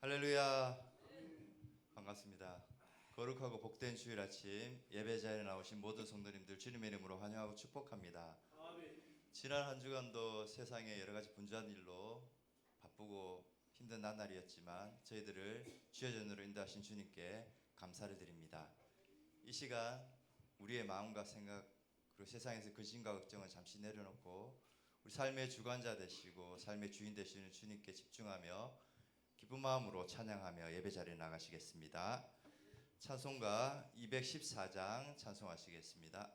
할렐루야. 반갑습니다. 거룩하고 복된 주일 아침 예배 자리에 나오신 모든 성도님들 주님의 이름으로 환영하고 축복합니다. 지난 한 주간도 세상에 여러 가지 분주한 일로 바쁘고 힘든 나날이었지만 저희들을 주의 전으로 인도하신 주님께 감사를 드립니다. 이 시간 우리의 마음과 생각 그리고 세상에서 근심과 걱정은 잠시 내려놓고 우리 삶의 주관자 되시고 삶의 주인 되시는 주님께 집중하며 기쁜 마음으로 찬양하며 예배 자리에 나가시겠습니다. 찬송가 214장 찬송하시겠습니다.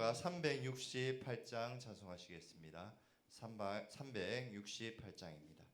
찬송가 368장 찬송하시겠습니다. 368장입니다.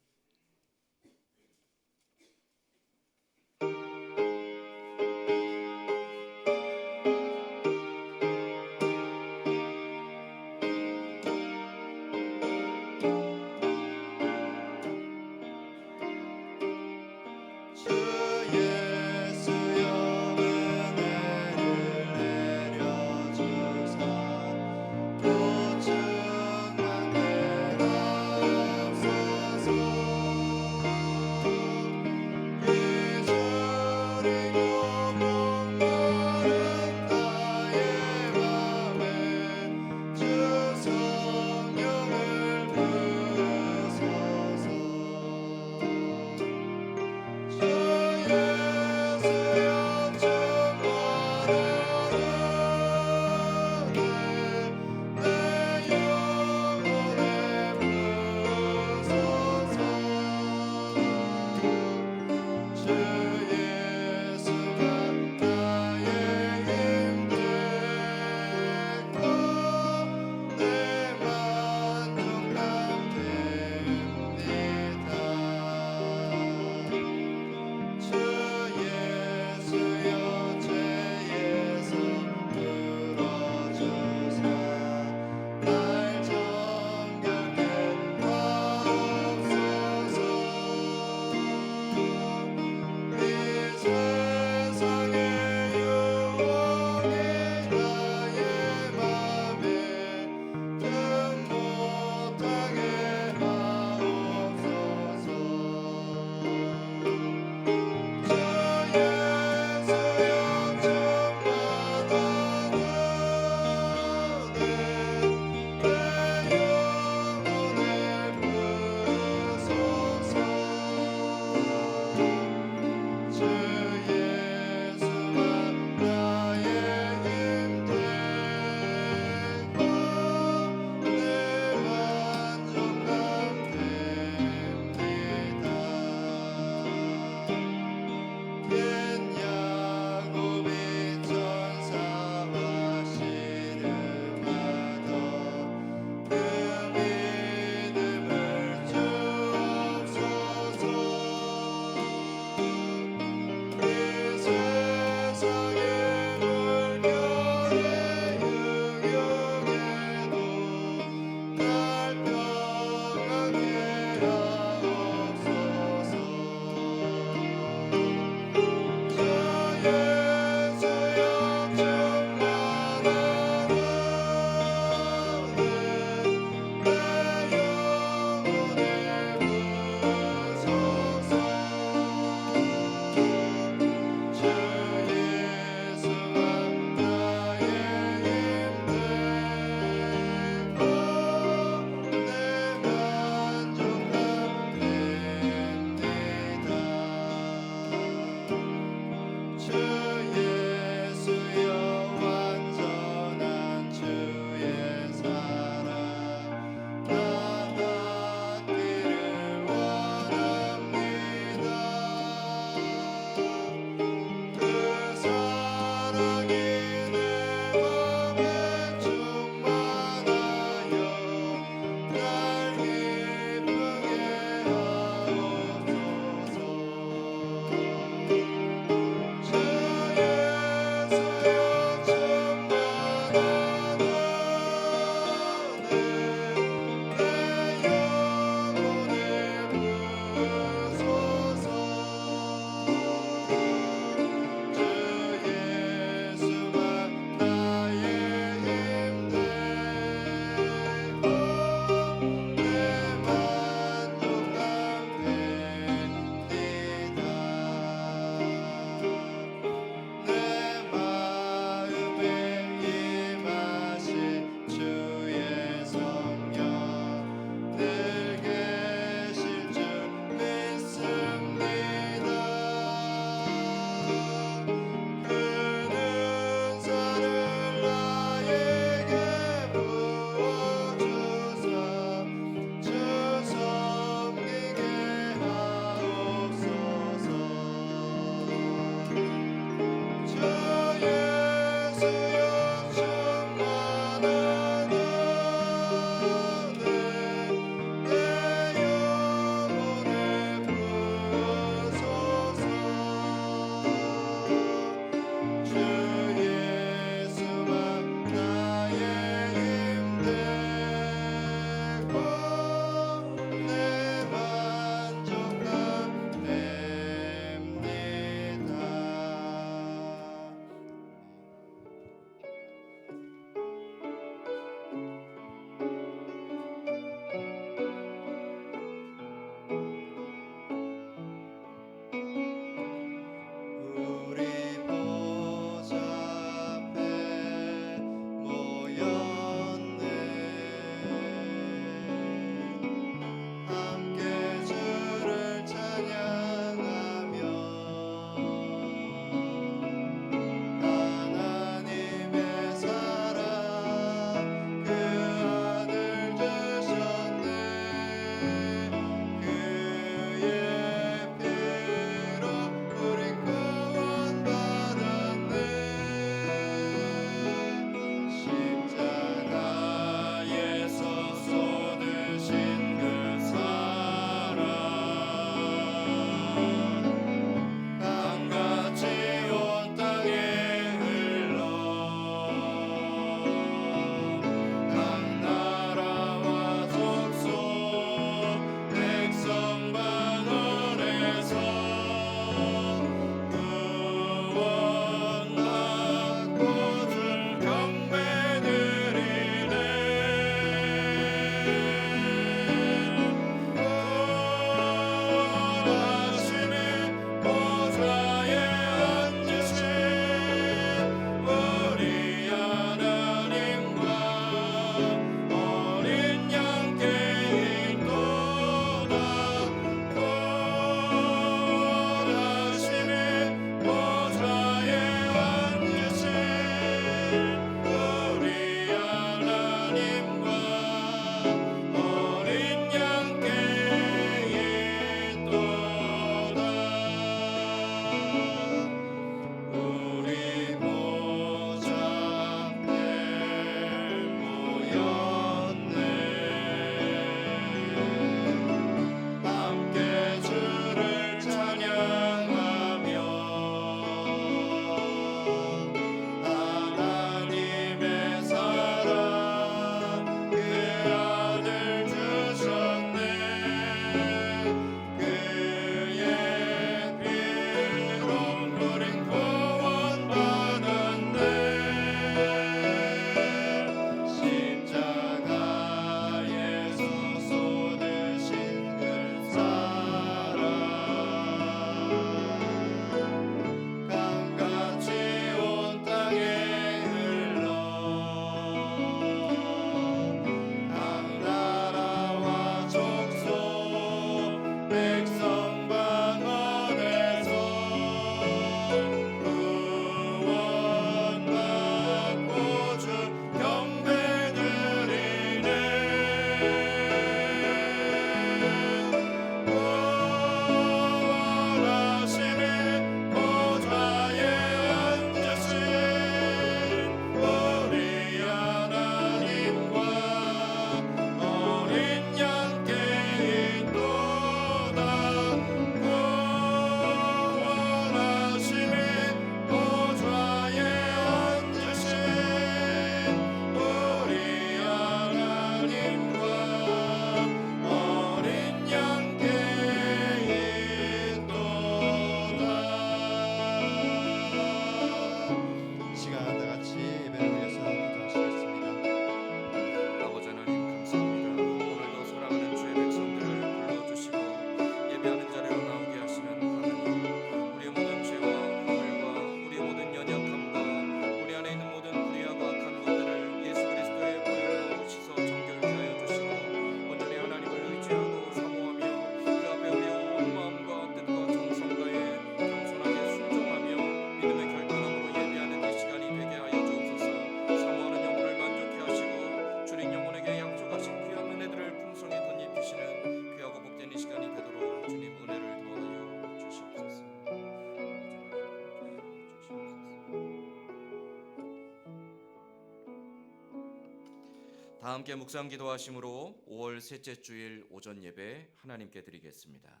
다 함께 묵상 기도하심으로 5월 셋째 주일 오전 예배 하나님께 드리겠습니다.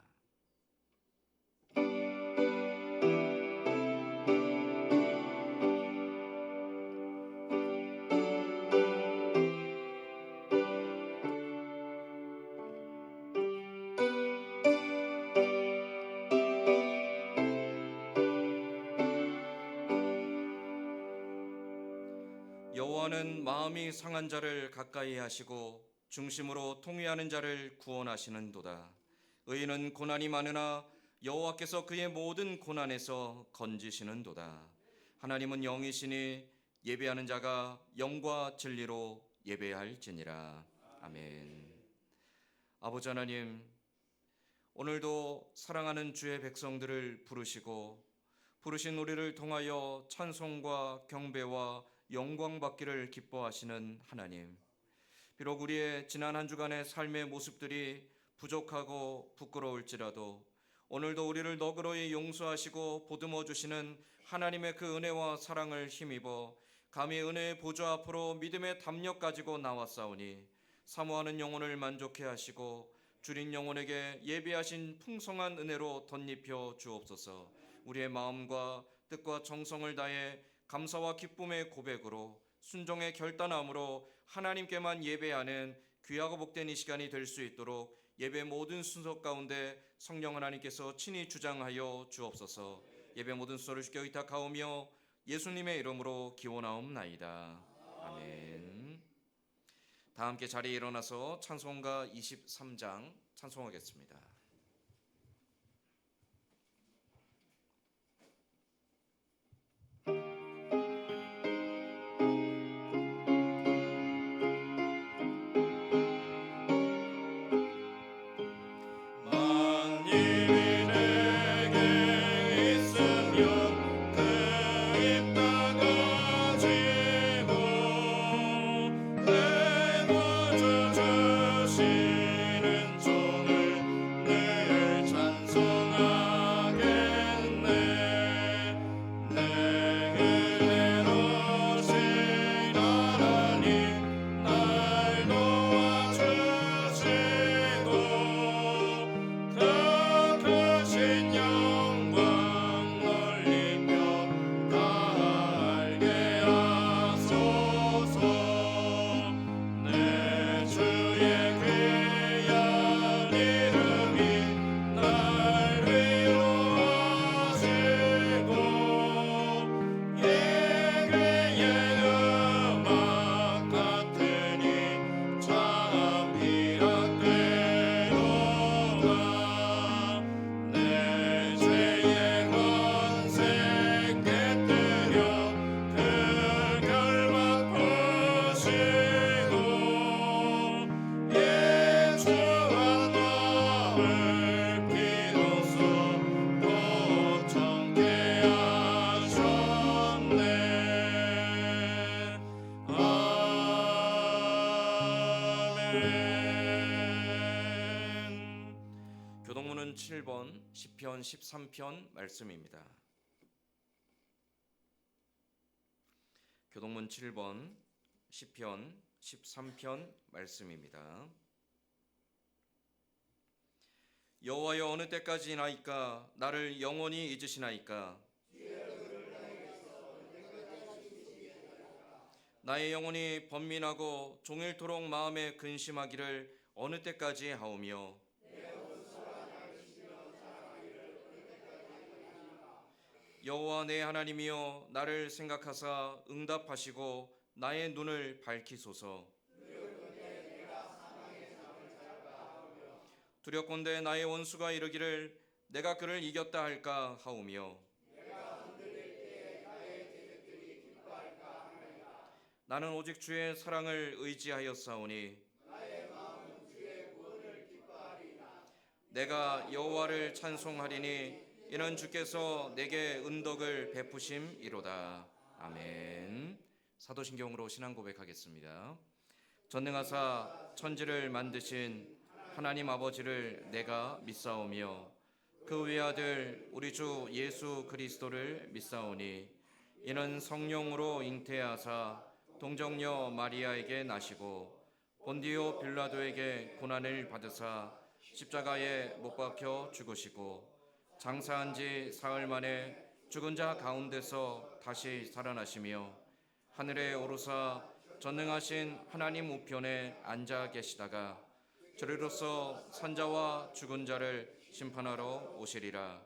여호와는 마음이 상한 자를 가까이 하시고 중심으로 통회하는 자를 구원하시는도다. 의인은 고난이 많으나 여호와께서 그의 모든 고난에서 건지시는도다. 하나님은 영이시니 예배하는 자가 영과 진리로 예배할지니라. 아멘. 아버지 하나님, 오늘도 사랑하는 주의 백성들을 부르신 우리를 통하여 찬송과 경배와 영광 받기를 기뻐하시는 하나님, 비록 우리의 지난 한 주간의 삶의 모습들이 부족하고 부끄러울지라도 오늘도 우리를 너그러이 용서하시고 보듬어 주시는 하나님의 그 은혜와 사랑을 힘입어 감히 은혜의 보좌 앞으로 믿음의 담력 가지고 나왔사오니 사모하는 영혼을 만족해 하시고 줄인 영혼에게 예비하신 풍성한 은혜로 덧입혀 주옵소서. 우리의 마음과 뜻과 정성을 다해 감사와 기쁨의 고백으로 순종의 결단함으로 하나님께만 예배하는 귀하고 복된 이 시간이 될 수 있도록 예배 모든 순서 가운데 성령 하나님께서 친히 주장하여 주옵소서. 예배 모든 순서를 주께 의탁하오며 예수님의 이름으로 기원하옵나이다. 아멘. 다 함께 자리에 일어나서 찬송가 23장 찬송하겠습니다. 교동문은 7번 시편 13편 말씀입니다. 교동문 7번 시편 13편 말씀입니다. 여호와여, 어느 때까지나이까? 나를 영원히 잊으시나이까? 나의 영혼이 번민하고 종일토록 마음에 근심하기를 어느 때까지 하오며, 여호와 내 하나님이여, 나를 생각하사 응답하시고 나의 눈을 밝히소서. 두렵건대 나의 원수가 이르기를 내가 그를 이겼다 할까 하오며, 나는 오직 주의 사랑을 의지하였사오니 내가 여호와를 찬송하리니 이는 주께서 내게 은덕을 베푸심이로다. 아멘. 사도신경으로 신앙 고백하겠습니다. 전능하사 천지를 만드신 하나님 아버지를 내가 믿사오며 그 외아들 우리 주 예수 그리스도를 믿사오니 이는 성령으로 잉태하사 동정녀 마리아에게 나시고 본디오 빌라도에게 고난을 받으사 십자가에 못 박혀 죽으시고 장사한 지 사흘 만에 죽은 자 가운데서 다시 살아나시며 하늘에 오르사 전능하신 하나님 우편에 앉아 계시다가 저리로서 산자와 죽은 자를 심판하러 오시리라.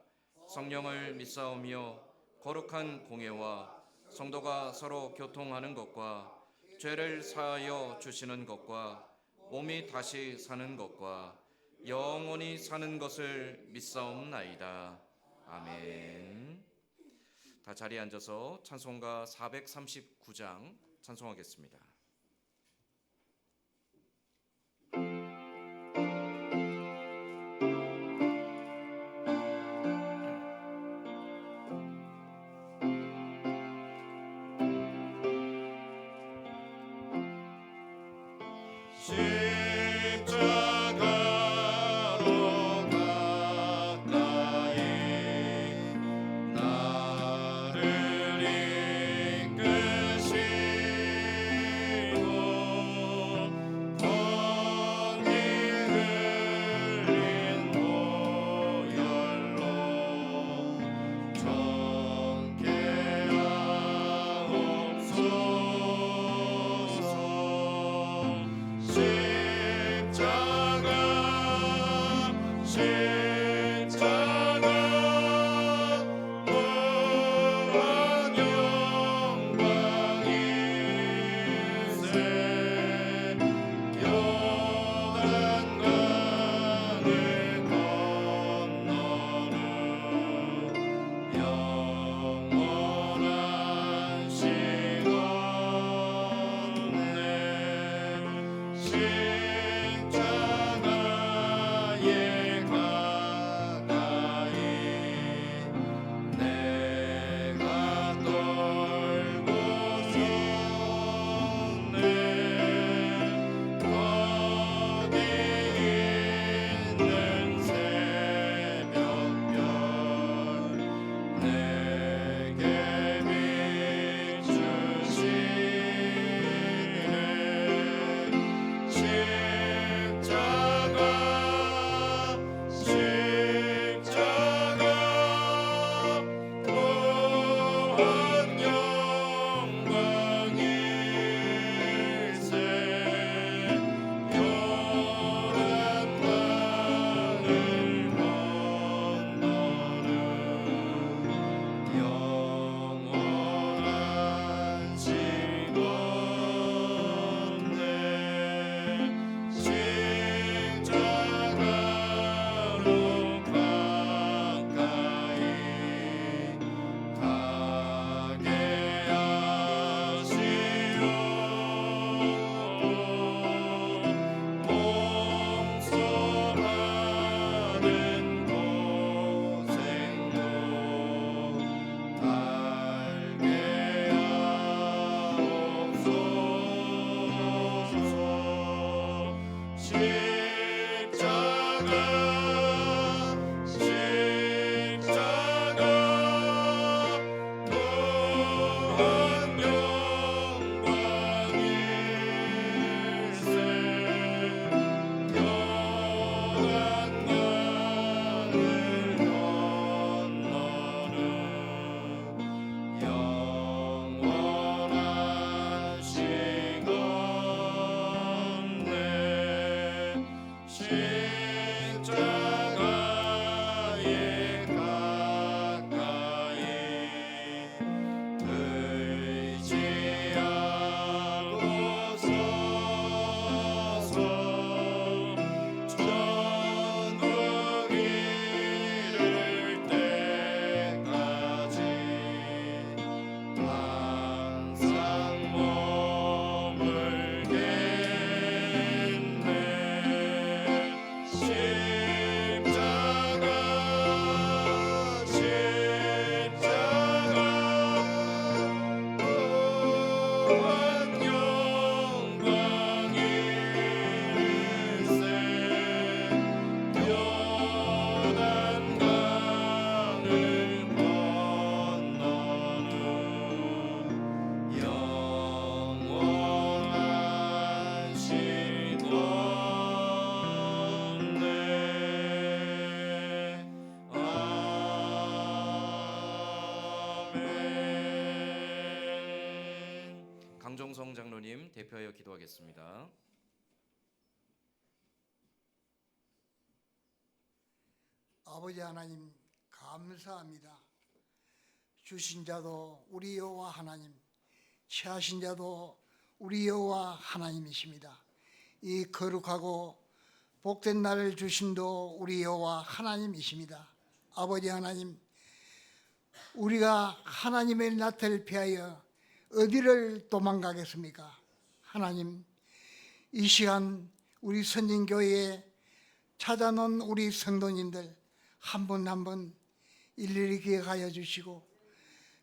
성령을 믿사오며 거룩한 공예와 성도가 서로 교통하는 것과 죄를 사하여 주시는 것과 몸이 다시 사는 것과 영원히 사는 것을 믿사옵나이다. 아멘. 다 자리에 앉아서 찬송가 439장 찬송하겠습니다. 십자가로 가까이 나를 이끄시고 거기 흘린 보혈로 정케 하옵소서. 십자가 무한 영광일세. 요단강을 건너는 영원한 시간에 십자가에 가까이 내가 떨고서네. 거기 있는 새벽별 내게 비추시네. 십자가 무한 영광일세. 요단강을 건너는 영원한 시간에 십자가로 가까이 가게 하시오. 몸소하는 고생도 알게 하옵소서. 십자가 무한 영광일세. 요단강을 건너는 영원한 시간에 십자가에 가까이 의지하고 서서 천국이 이병성 장로님 대표하여 기도하겠습니다. 아버지 하나님 감사합니다. 주신 자도 우리 여호와 하나님, 취하신 자도 우리 여호와 하나님이십니다. 이 거룩하고 복된 날을 주심도 우리 여호와 하나님이십니다. 아버지 하나님, 우리가 하나님의 낯을 피하여 어디를 도망가겠습니까? 하나님, 이 시간 우리 선진교회에 찾아놓은 우리 성도님들 한 분 한 분 일일이 기억하여 주시고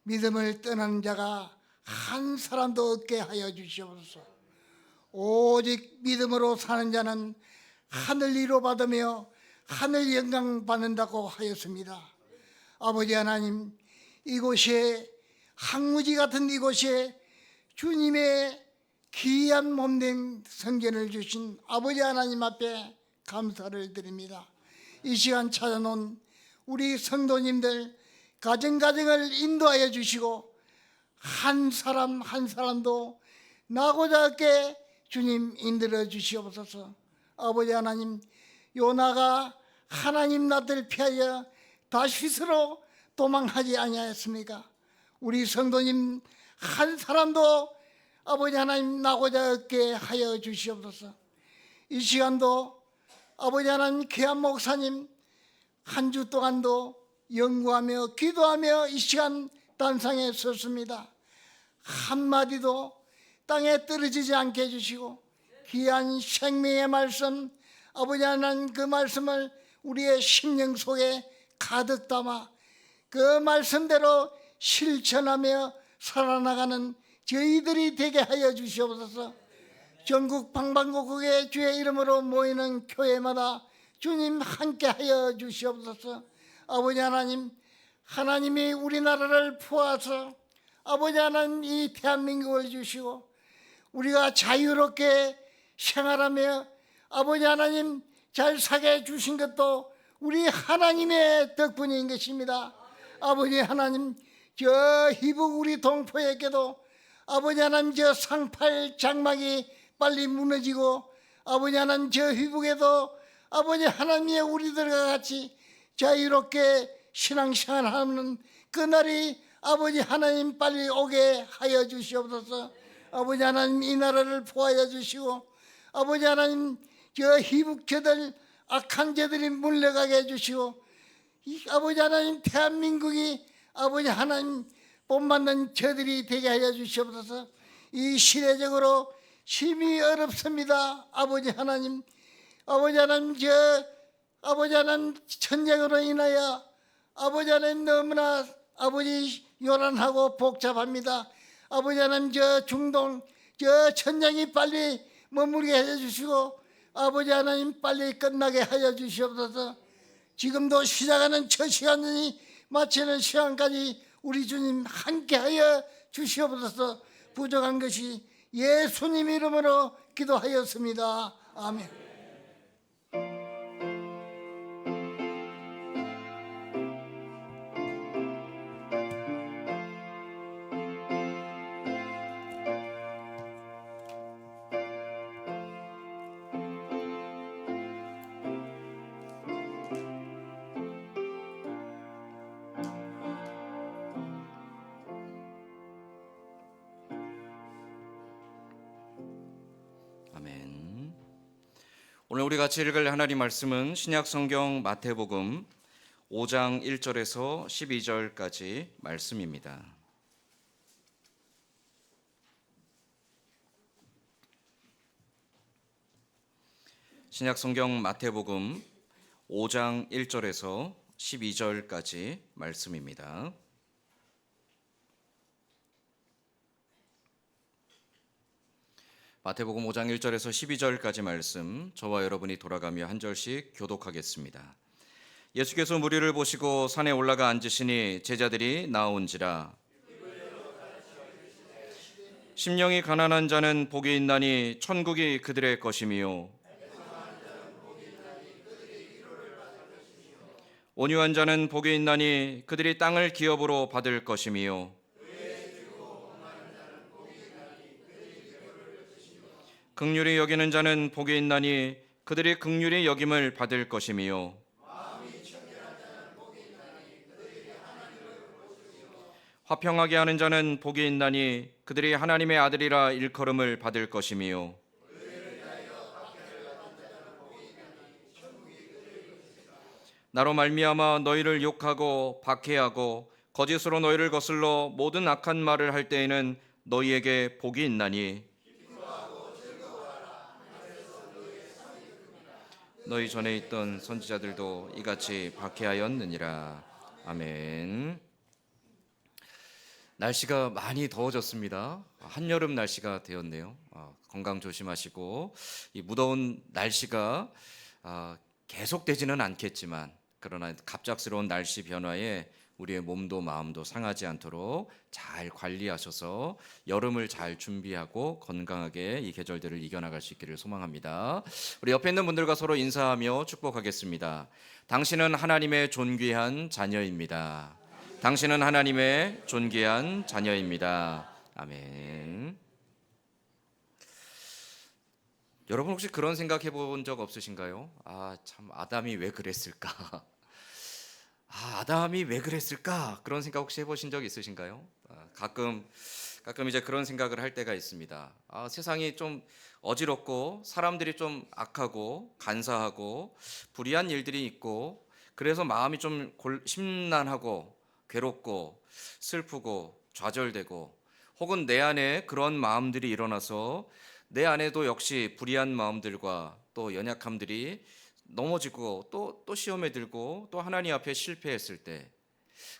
믿음을 떠나는 자가 한 사람도 없게 하여 주시옵소서. 오직 믿음으로 사는 자는 하늘 위로 받으며 하늘 영광 받는다고 하였습니다. 아버지 하나님, 이곳에 항무지 같은 이곳에 주님의 귀한 몸된 성전을 주신 아버지 하나님 앞에 감사를 드립니다. 이 시간 찾아놓은 우리 성도님들 가정가정을 인도하여 주시고 한 사람 한 사람도 나고자 하게 주님 인도해 주시옵소서. 아버지 하나님, 요나가 하나님 낯을 피하여 다시스로 도망하지 아니하였습니까? 우리 성도님 한 사람도 아버지 하나님 나고자 하게 하여 주시옵소서. 이 시간도 아버지 하나님 귀한 목사님 한 주 동안도 연구하며 기도하며 이 시간 단상에 섰습니다. 한마디도 땅에 떨어지지 않게 해주시고 귀한 생명의 말씀, 아버지 하나님 그 말씀을 우리의 심령 속에 가득 담아 그 말씀대로 실천하며 살아나가는 저희들이 되게 하여 주시옵소서. 전국 방방곡곡에 주의 이름으로 모이는 교회마다 주님 함께 하여 주시옵소서. 아버지 하나님, 하나님이 우리나라를 포하서 아버지 하나님 이 대한민국을 주시고 우리가 자유롭게 생활하며 아버지 하나님 잘 사게 주신 것도 우리 하나님의 덕분인 것입니다. 아버지 하나님, 저 희북 우리 동포에게도 아버지 하나님 저 상팔 장막이 빨리 무너지고 아버지 하나님 저 희북에도 아버지 하나님의 우리들과 같이 자유롭게 신앙생활하는 그날이 아버지 하나님 빨리 오게 하여 주시옵소서. 아버지 하나님 이 나라를 보호하여 주시고 아버지 하나님 저 희북자들 악한 자들이 물러가게 해주시고 아버지 하나님 대한민국이 아버지 하나님 본받는 저들이 되게 하여 주시옵소서. 이 시대적으로 심히 어렵습니다. 아버지 하나님, 아버지 하나님 아버지 하나님 전쟁으로 인하여 아버지 하나님 너무나 아버지 요란하고 복잡합니다. 아버지 하나님 저 중동 저 전쟁이 빨리 머물게 해주시고 아버지 하나님 빨리 끝나게 하여 주시옵소서. 지금도 시작하는 저 시간이 마치는 시간까지 우리 주님 함께하여 주시옵소서. 부족한 것이 예수님 이름으로 기도하였습니다. 아멘. 아멘. 오늘 우리 같이 읽을 하나님 말씀은 신약 성경 마태복음 5장 1절에서 12절까지 말씀입니다. 신약 성경 마태복음 5장 1절에서 12절까지 말씀입니다. 마태복음 5장 1절에서 12절까지 말씀, 저와 여러분이 돌아가며 한 절씩 교독하겠습니다. 예수께서 무리를 보시고 산에 올라가 앉으시니 제자들이 나온지라. 심령이 가난한 자는 복이 있나니 천국이 그들의 것이미요. 온유한 자는 복이 있나니 그들이 땅을 기업으로 받을 것이미요. 긍휼히 여기는 자는 복이 있나니 그들이 긍휼히 여김을 받을 것이며 화평하게 하는 자는 복이 있나니 그들이 하나님의 아들이라 일컬음을 받을 것이며 나로 말미암아 너희를 욕하고 박해하고 거짓으로 너희를 거슬러 모든 악한 말을 할 때에는 너희에게 복이 있나니 너희 전에 있던 선지자들도 이같이 박해하였느니라. 아멘. 날씨가 많이 더워졌습니다. 한여름 날씨가 되었네요. 건강 조심하시고 이 무더운 날씨가 계속되지는 않겠지만 그러나 갑작스러운 날씨 변화에 우리의 몸도 마음도 상하지 않도록 잘 관리하셔서 여름을 잘 준비하고 건강하게 이 계절들을 이겨나갈 수 있기를 소망합니다. 우리 옆에 있는 분들과 서로 인사하며 축복하겠습니다. 당신은 하나님의 존귀한 자녀입니다. 당신은 하나님의 존귀한 자녀입니다. 아멘. 여러분 혹시 그런 생각 해본 적 없으신가요? 참 아담이 왜 그랬을까? 아담이 왜 그랬을까? 그런 생각 혹시 해보신 적 있으신가요? 가끔 이제 그런 생각을 할 때가 있습니다. 세상이 좀 어지럽고 사람들이 좀 악하고 간사하고 불의한 일들이 있고 그래서 마음이 좀 심란하고 괴롭고 슬프고 좌절되고 혹은 내 안에 그런 마음들이 일어나서 내 안에도 역시 불의한 마음들과 또 연약함들이 넘어지고 또 시험에 들고 또 하나님 앞에 실패했을 때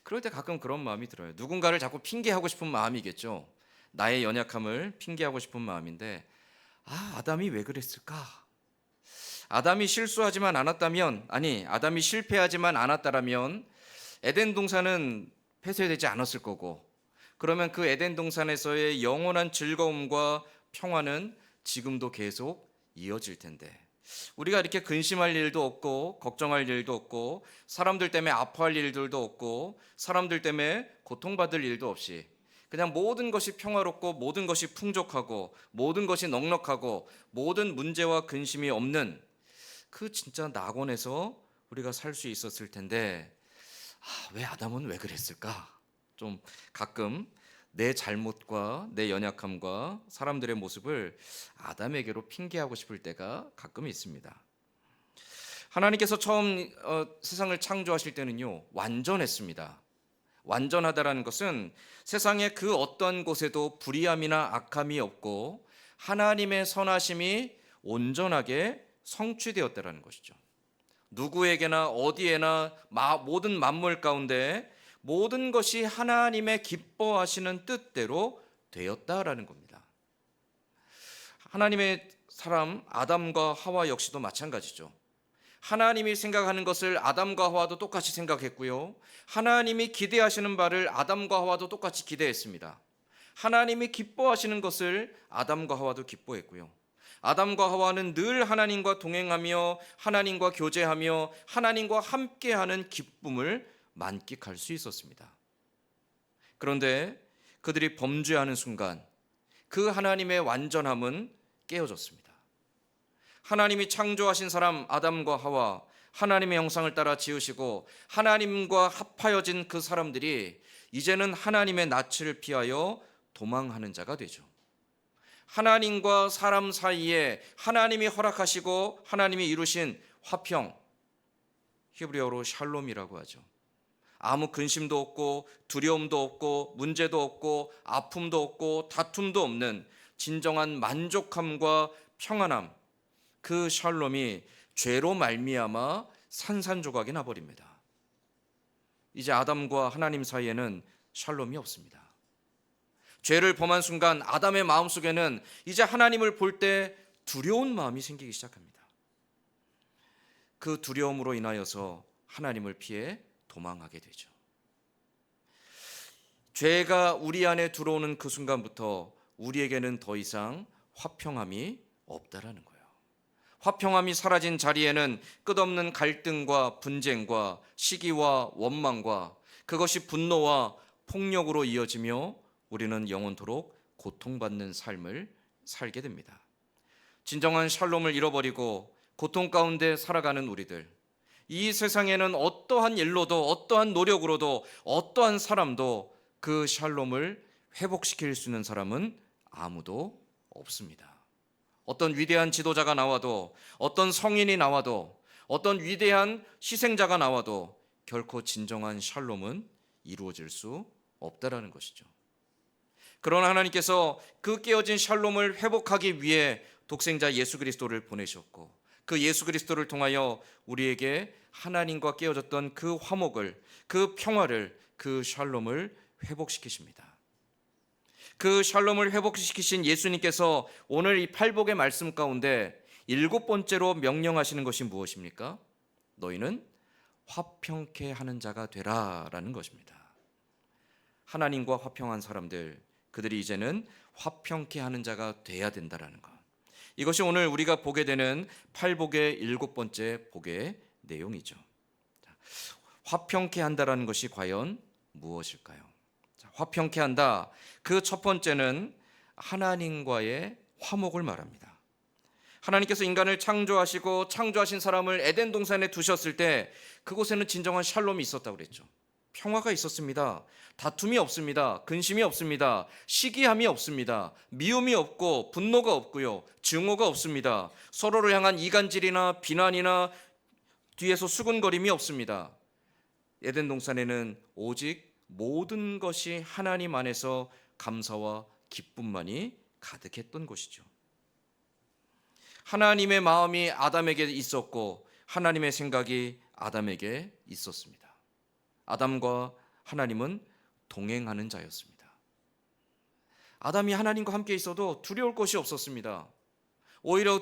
그럴 때 가끔 그런 마음이 들어요. 누군가를 자꾸 핑계하고 싶은 마음이겠죠. 나의 연약함을 핑계하고 싶은 마음인데 아담이 왜 그랬을까? 아담이 실수하지만 않았다면 아담이 실패하지만 않았다라면 에덴 동산은 폐쇄되지 않았을 거고 그러면 그 에덴 동산에서의 영원한 즐거움과 평화는 지금도 계속 이어질 텐데 우리가 이렇게 근심할 일도 없고 걱정할 일도 없고 사람들 때문에 아파할 일들도 없고 사람들 때문에 고통받을 일도 없이 그냥 모든 것이 평화롭고 모든 것이 풍족하고 모든 것이 넉넉하고 모든 문제와 근심이 없는 그 진짜 낙원에서 우리가 살 수 있었을 텐데 왜 아담은 왜 그랬을까? 좀 가끔 내 잘못과 내 연약함과 사람들의 모습을 아담에게로 핑계하고 싶을 때가 가끔 있습니다. 하나님께서 처음 세상을 창조하실 때는요 완전했습니다. 완전하다라는 것은 세상의 그 어떤 곳에도 불의함이나 악함이 없고 하나님의 선하심이 온전하게 성취되었다라는 것이죠. 누구에게나 어디에나 모든 만물 가운데 모든 것이 하나님의 기뻐하시는 뜻대로 되었다라는 겁니다. 하나님의 사람 아담과 하와 역시도 마찬가지죠. 하나님이 생각하는 것을 아담과 하와도 똑같이 생각했고요. 하나님이 기대하시는 바를 아담과 하와도 똑같이 기대했습니다. 하나님이 기뻐하시는 것을 아담과 하와도 기뻐했고요. 아담과 하와는 늘 하나님과 동행하며 하나님과 교제하며 하나님과 함께하는 기쁨을 만끽할 수 있었습니다. 그런데 그들이 범죄하는 순간 그 하나님의 완전함은 깨어졌습니다. 하나님이 창조하신 사람 아담과 하와 하나님의 형상을 따라 지으시고 하나님과 합하여진 그 사람들이 이제는 하나님의 낯을 피하여 도망하는 자가 되죠. 하나님과 사람 사이에 하나님이 허락하시고 하나님이 이루신 화평, 히브리어로 샬롬이라고 하죠. 아무 근심도 없고 두려움도 없고 문제도 없고 아픔도 없고 다툼도 없는 진정한 만족함과 평안함, 그 샬롬이 죄로 말미암아 산산조각이 나버립니다. 이제 아담과 하나님 사이에는 샬롬이 없습니다. 죄를 범한 순간 아담의 마음속에는 이제 하나님을 볼 때 두려운 마음이 생기기 시작합니다. 그 두려움으로 인하여서 하나님을 피해 도망하게 되죠. 죄가 우리 안에 들어오는 그 순간부터 우리에게는 더 이상 화평함이 없다라는 거예요. 화평함이 사라진 자리에는 끝없는 갈등과 분쟁과 시기와 원망과 그것이 분노와 폭력으로 이어지며 우리는 영원토록 고통받는 삶을 살게 됩니다. 진정한 샬롬을 잃어버리고 고통 가운데 살아가는 우리들, 이 세상에는 어떠한 일로도 어떠한 노력으로도 어떠한 사람도 그 샬롬을 회복시킬 수 있는 사람은 아무도 없습니다. 어떤 위대한 지도자가 나와도, 어떤 성인이 나와도, 어떤 위대한 희생자가 나와도 결코 진정한 샬롬은 이루어질 수 없다라는 것이죠. 그러나 하나님께서 그 깨어진 샬롬을 회복하기 위해 독생자 예수 그리스도를 보내셨고, 그 예수 그리스도를 통하여 우리에게 하나님과 깨어졌던 그 화목을, 그 평화를, 그 샬롬을 회복시키십니다. 그 샬롬을 회복시키신 예수님께서 오늘 이 팔복의 말씀 가운데 7번째로 명령하시는 것이 무엇입니까? 너희는 화평케 하는 자가 되라라는 것입니다. 하나님과 화평한 사람들, 그들이 이제는 화평케 하는 자가 돼야 된다라는 것. 이것이 오늘 우리가 보게 되는 팔복의 7번째 복의 내용이죠. 화평케 한다라는 것이 과연 무엇일까요? 화평케 한다. 그 첫 번째는 하나님과의 화목을 말합니다. 하나님께서 인간을 창조하시고 창조하신 사람을 에덴 동산에 두셨을 때 그곳에는 진정한 샬롬이 있었다고 그랬죠. 평화가 있었습니다. 다툼이 없습니다. 근심이 없습니다. 시기함이 없습니다. 미움이 없고 분노가 없고요. 증오가 없습니다. 서로를 향한 이간질이나 비난이나 뒤에서 수군거림이 없습니다. 에덴 동산에는 오직 모든 것이 하나님 안에서 감사와 기쁨만이 가득했던 곳이죠. 하나님의 마음이 아담에게 있었고 하나님의 생각이 아담에게 있었습니다. 아담과 하나님은 동행하는 자였습니다. 아담이 하나님과 함께 있어도 두려울 것이 없었습니다. 오히려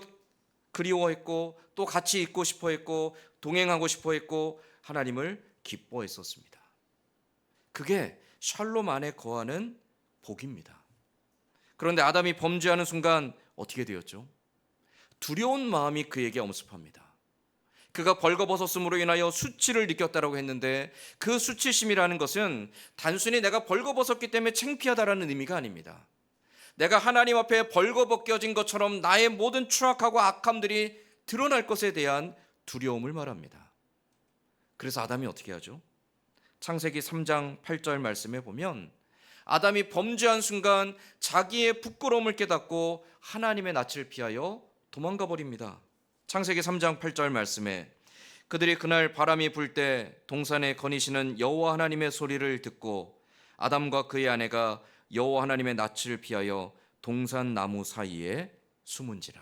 그리워했고 또 같이 있고 싶어했고 동행하고 싶어했고 하나님을 기뻐했었습니다. 그게 샬롬 안에 거하는 복입니다. 그런데 아담이 범죄하는 순간 어떻게 되었죠? 두려운 마음이 그에게 엄습합니다. 그가 벌거벗었음으로 인하여 수치를 느꼈다라고 했는데 그 수치심이라는 것은 단순히 내가 벌거벗었기 때문에 창피하다라는 의미가 아닙니다. 내가 하나님 앞에 벌거벗겨진 것처럼 나의 모든 추악하고 악함들이 드러날 것에 대한 두려움을 말합니다. 그래서 아담이 어떻게 하죠? 창세기 3장 8절 말씀에 보면 아담이 범죄한 순간 자기의 부끄러움을 깨닫고 하나님의 낯을 피하여 도망가 버립니다. 창세기 3장 8절 말씀에 그들이 그날 바람이 불 때 동산에 거니시는 여호와 하나님의 소리를 듣고 아담과 그의 아내가 여호와 하나님의 낯을 피하여 동산 나무 사이에 숨은지라.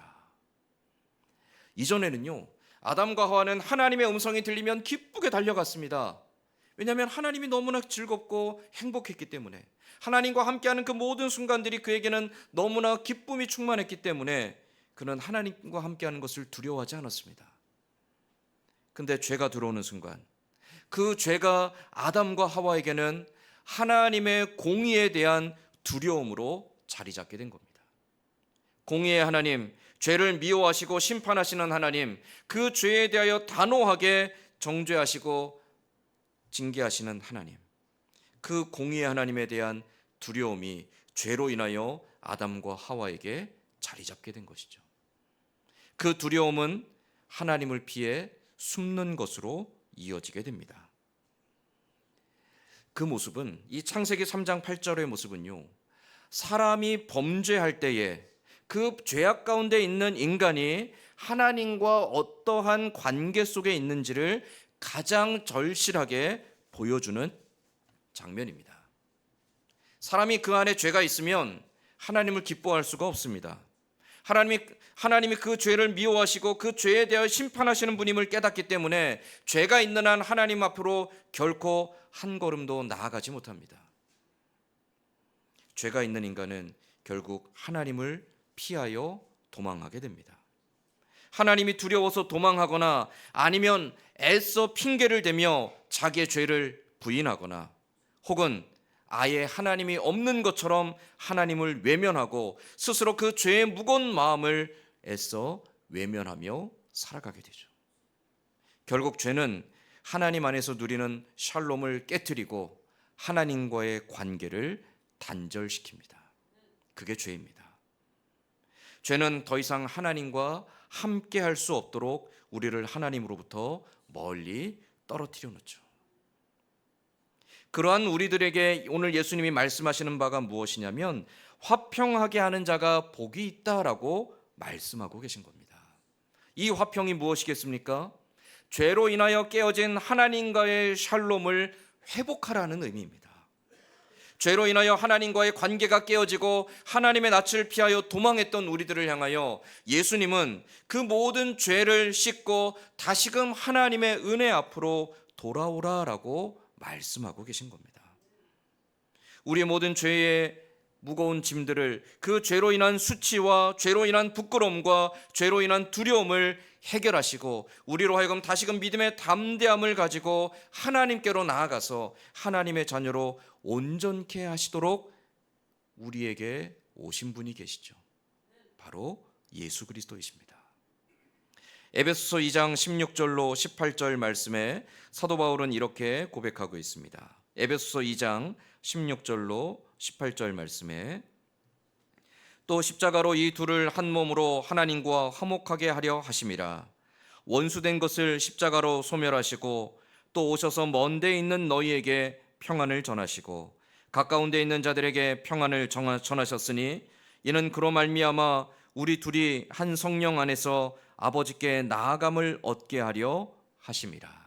이전에는요, 아담과 하와는 하나님의 음성이 들리면 기쁘게 달려갔습니다. 왜냐하면 하나님이 너무나 즐겁고 행복했기 때문에, 하나님과 함께하는 그 모든 순간들이 그에게는 너무나 기쁨이 충만했기 때문에 그는 하나님과 함께하는 것을 두려워하지 않았습니다. 근데 죄가 들어오는 순간 그 죄가 아담과 하와에게는 하나님의 공의에 대한 두려움으로 자리 잡게 된 겁니다. 공의의 하나님, 죄를 미워하시고 심판하시는 하나님, 그 죄에 대하여 단호하게 정죄하시고 징계하시는 하나님, 그 공의의 하나님에 대한 두려움이 죄로 인하여 아담과 하와에게 자리 잡게 된 것이죠. 그 두려움은 하나님을 피해 숨는 것으로 이어지게 됩니다. 그 모습은, 이 창세기 3장 8절의 모습은요, 사람이 범죄할 때에 그 죄악 가운데 있는 인간이 하나님과 어떠한 관계 속에 있는지를 가장 절실하게 보여주는 장면입니다. 사람이 그 안에 죄가 있으면 하나님을 기뻐할 수가 없습니다. 하나님이 그 죄를 미워하시고 그 죄에 대하여 심판하시는 분임을 깨닫기 때문에 죄가 있는 한 하나님 앞으로 결코 한 걸음도 나아가지 못합니다. 죄가 있는 인간은 결국 하나님을 피하여 도망하게 됩니다. 하나님이 두려워서 도망하거나 아니면 애써 핑계를 대며 자기의 죄를 부인하거나 혹은 아예 하나님이 없는 것처럼 하나님을 외면하고 스스로 그 죄의 무거운 마음을 애써 외면하며 살아가게 되죠. 결국 죄는 하나님 안에서 누리는 샬롬을 깨트리고 하나님과의 관계를 단절시킵니다. 그게 죄입니다. 죄는 더 이상 하나님과 함께 할 수 없도록 우리를 하나님으로부터 멀리 떨어뜨려 놓죠. 그러한 우리들에게 오늘 예수님이 말씀하시는 바가 무엇이냐면 화평하게 하는 자가 복이 있다라고 말씀하고 계신 겁니다. 이 화평이 무엇이겠습니까? 죄로 인하여 깨어진 하나님과의 샬롬을 회복하라는 의미입니다. 죄로 인하여 하나님과의 관계가 깨어지고 하나님의 낯을 피하여 도망했던 우리들을 향하여 예수님은 그 모든 죄를 씻고 다시금 하나님의 은혜 앞으로 돌아오라라고 말씀하고 계신 겁니다. 우리의 모든 죄의 무거운 짐들을, 그 죄로 인한 수치와 죄로 인한 부끄러움과 죄로 인한 두려움을 해결하시고 우리로 하여금 다시금 믿음의 담대함을 가지고 하나님께로 나아가서 하나님의 자녀로 온전케 하시도록 우리에게 오신 분이 계시죠. 바로 예수 그리스도이십니다. 에베소서 2장 16절로 18절 말씀에 사도 바울은 이렇게 고백하고 있습니다. 에베소서 2장 16절로 18절 말씀에 또 십자가로 이 둘을 한 몸으로 하나님과 화목하게 하려 하심이라. 원수된 것을 십자가로 소멸하시고 또 오셔서 먼 데 있는 너희에게 평안을 전하시고 가까운 데 있는 자들에게 평안을 전하셨으니 이는 그로 말미암아 우리 둘이 한 성령 안에서 아버지께 나아감을 얻게 하려 하심이라.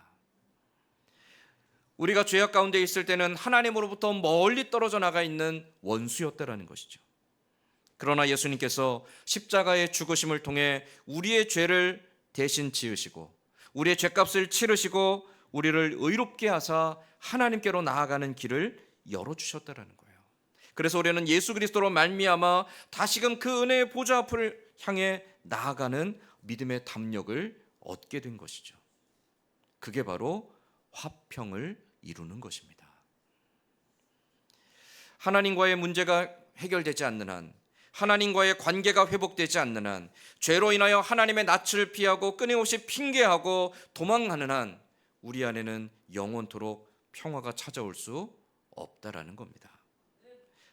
우리가 죄악 가운데 있을 때는 하나님으로부터 멀리 떨어져 나가 있는 원수였다라는 것이죠. 그러나 예수님께서 십자가의 죽으심을 통해 우리의 죄를 대신 지으시고 우리의 죄값을 치르시고 우리를 의롭게 하사 하나님께로 나아가는 길을 열어주셨다라는 거예요. 그래서 우리는 예수 그리스도로 말미암아 다시금 그 은혜의 보좌 앞을 향해 나아가는 믿음의 담력을 얻게 된 것이죠. 그게 바로 화평을 이루는 것입니다. 하나님과의 문제가 해결되지 않는 한, 하나님과의 관계가 회복되지 않는 한, 죄로 인하여 하나님의 낯을 피하고 끊임없이 핑계하고 도망하는 한 우리 안에는 영원토록 평화가 찾아올 수 없다라는 겁니다.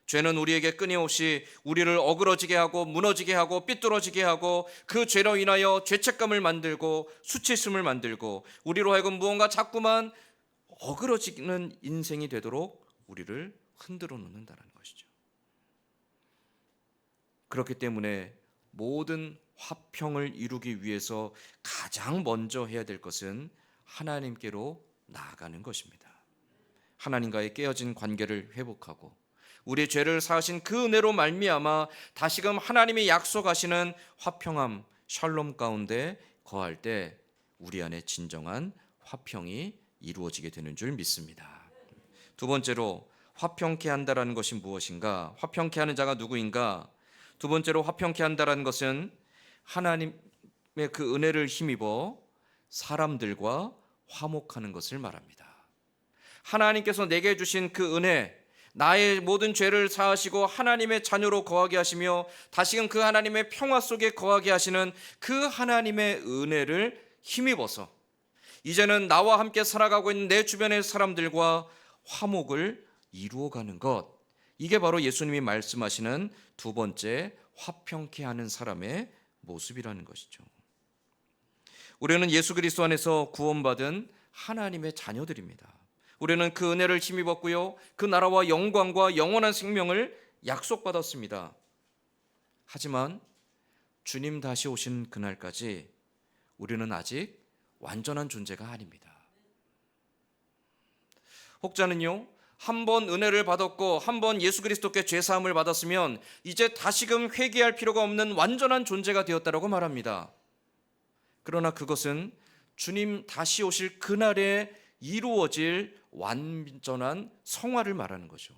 죄는 우리에게 끊임없이 우리를 어그러지게 하고 무너지게 하고 삐뚤어지게 하고 그 죄로 인하여 죄책감을 만들고 수치심을 만들고 우리로 하여금 무언가 자꾸만 어그러지는 인생이 되도록 우리를 흔들어 놓는다는 것이죠. 그렇기 때문에 모든 화평을 이루기 위해서 가장 먼저 해야 될 것은 하나님께로 나아가는 것입니다. 하나님과의 깨어진 관계를 회복하고 우리의 죄를 사하신 그 은혜로 말미암아 다시금 하나님이 약속하시는 화평함, 샬롬 가운데 거할 때 우리 안에 진정한 화평이 이루어지게 되는 줄 믿습니다. 두 번째로 화평케 한다라는 것이 무엇인가? 화평케 하는 자가 누구인가? 두 번째로 화평케 한다라는 것은 하나님의 그 은혜를 힘입어 사람들과 화목하는 것을 말합니다. 하나님께서 내게 주신 그 은혜, 나의 모든 죄를 사하시고 하나님의 자녀로 거하게 하시며 다시금 그 하나님의 평화 속에 거하게 하시는 그 하나님의 은혜를 힘입어서 이제는 나와 함께 살아가고 있는 내 주변의 사람들과 화목을 이루어가는 것, 이게 바로 예수님이 말씀하시는 두 번째 화평케 하는 사람의 모습이라는 것이죠. 우리는 예수 그리스도 안에서 구원받은 하나님의 자녀들입니다. 우리는 그 은혜를 힘입었고요, 그 나라와 영광과 영원한 생명을 약속받았습니다. 하지만 주님 다시 오시는 그날까지 우리는 아직 완전한 존재가 아닙니다. 혹자는요, 한 번 은혜를 받았고 한 번 예수 그리스도께 죄사함을 받았으면 이제 다시금 회개할 필요가 없는 완전한 존재가 되었다라고 말합니다. 그러나 그것은 주님 다시 오실 그날에 이루어질 완전한 성화를 말하는 거죠.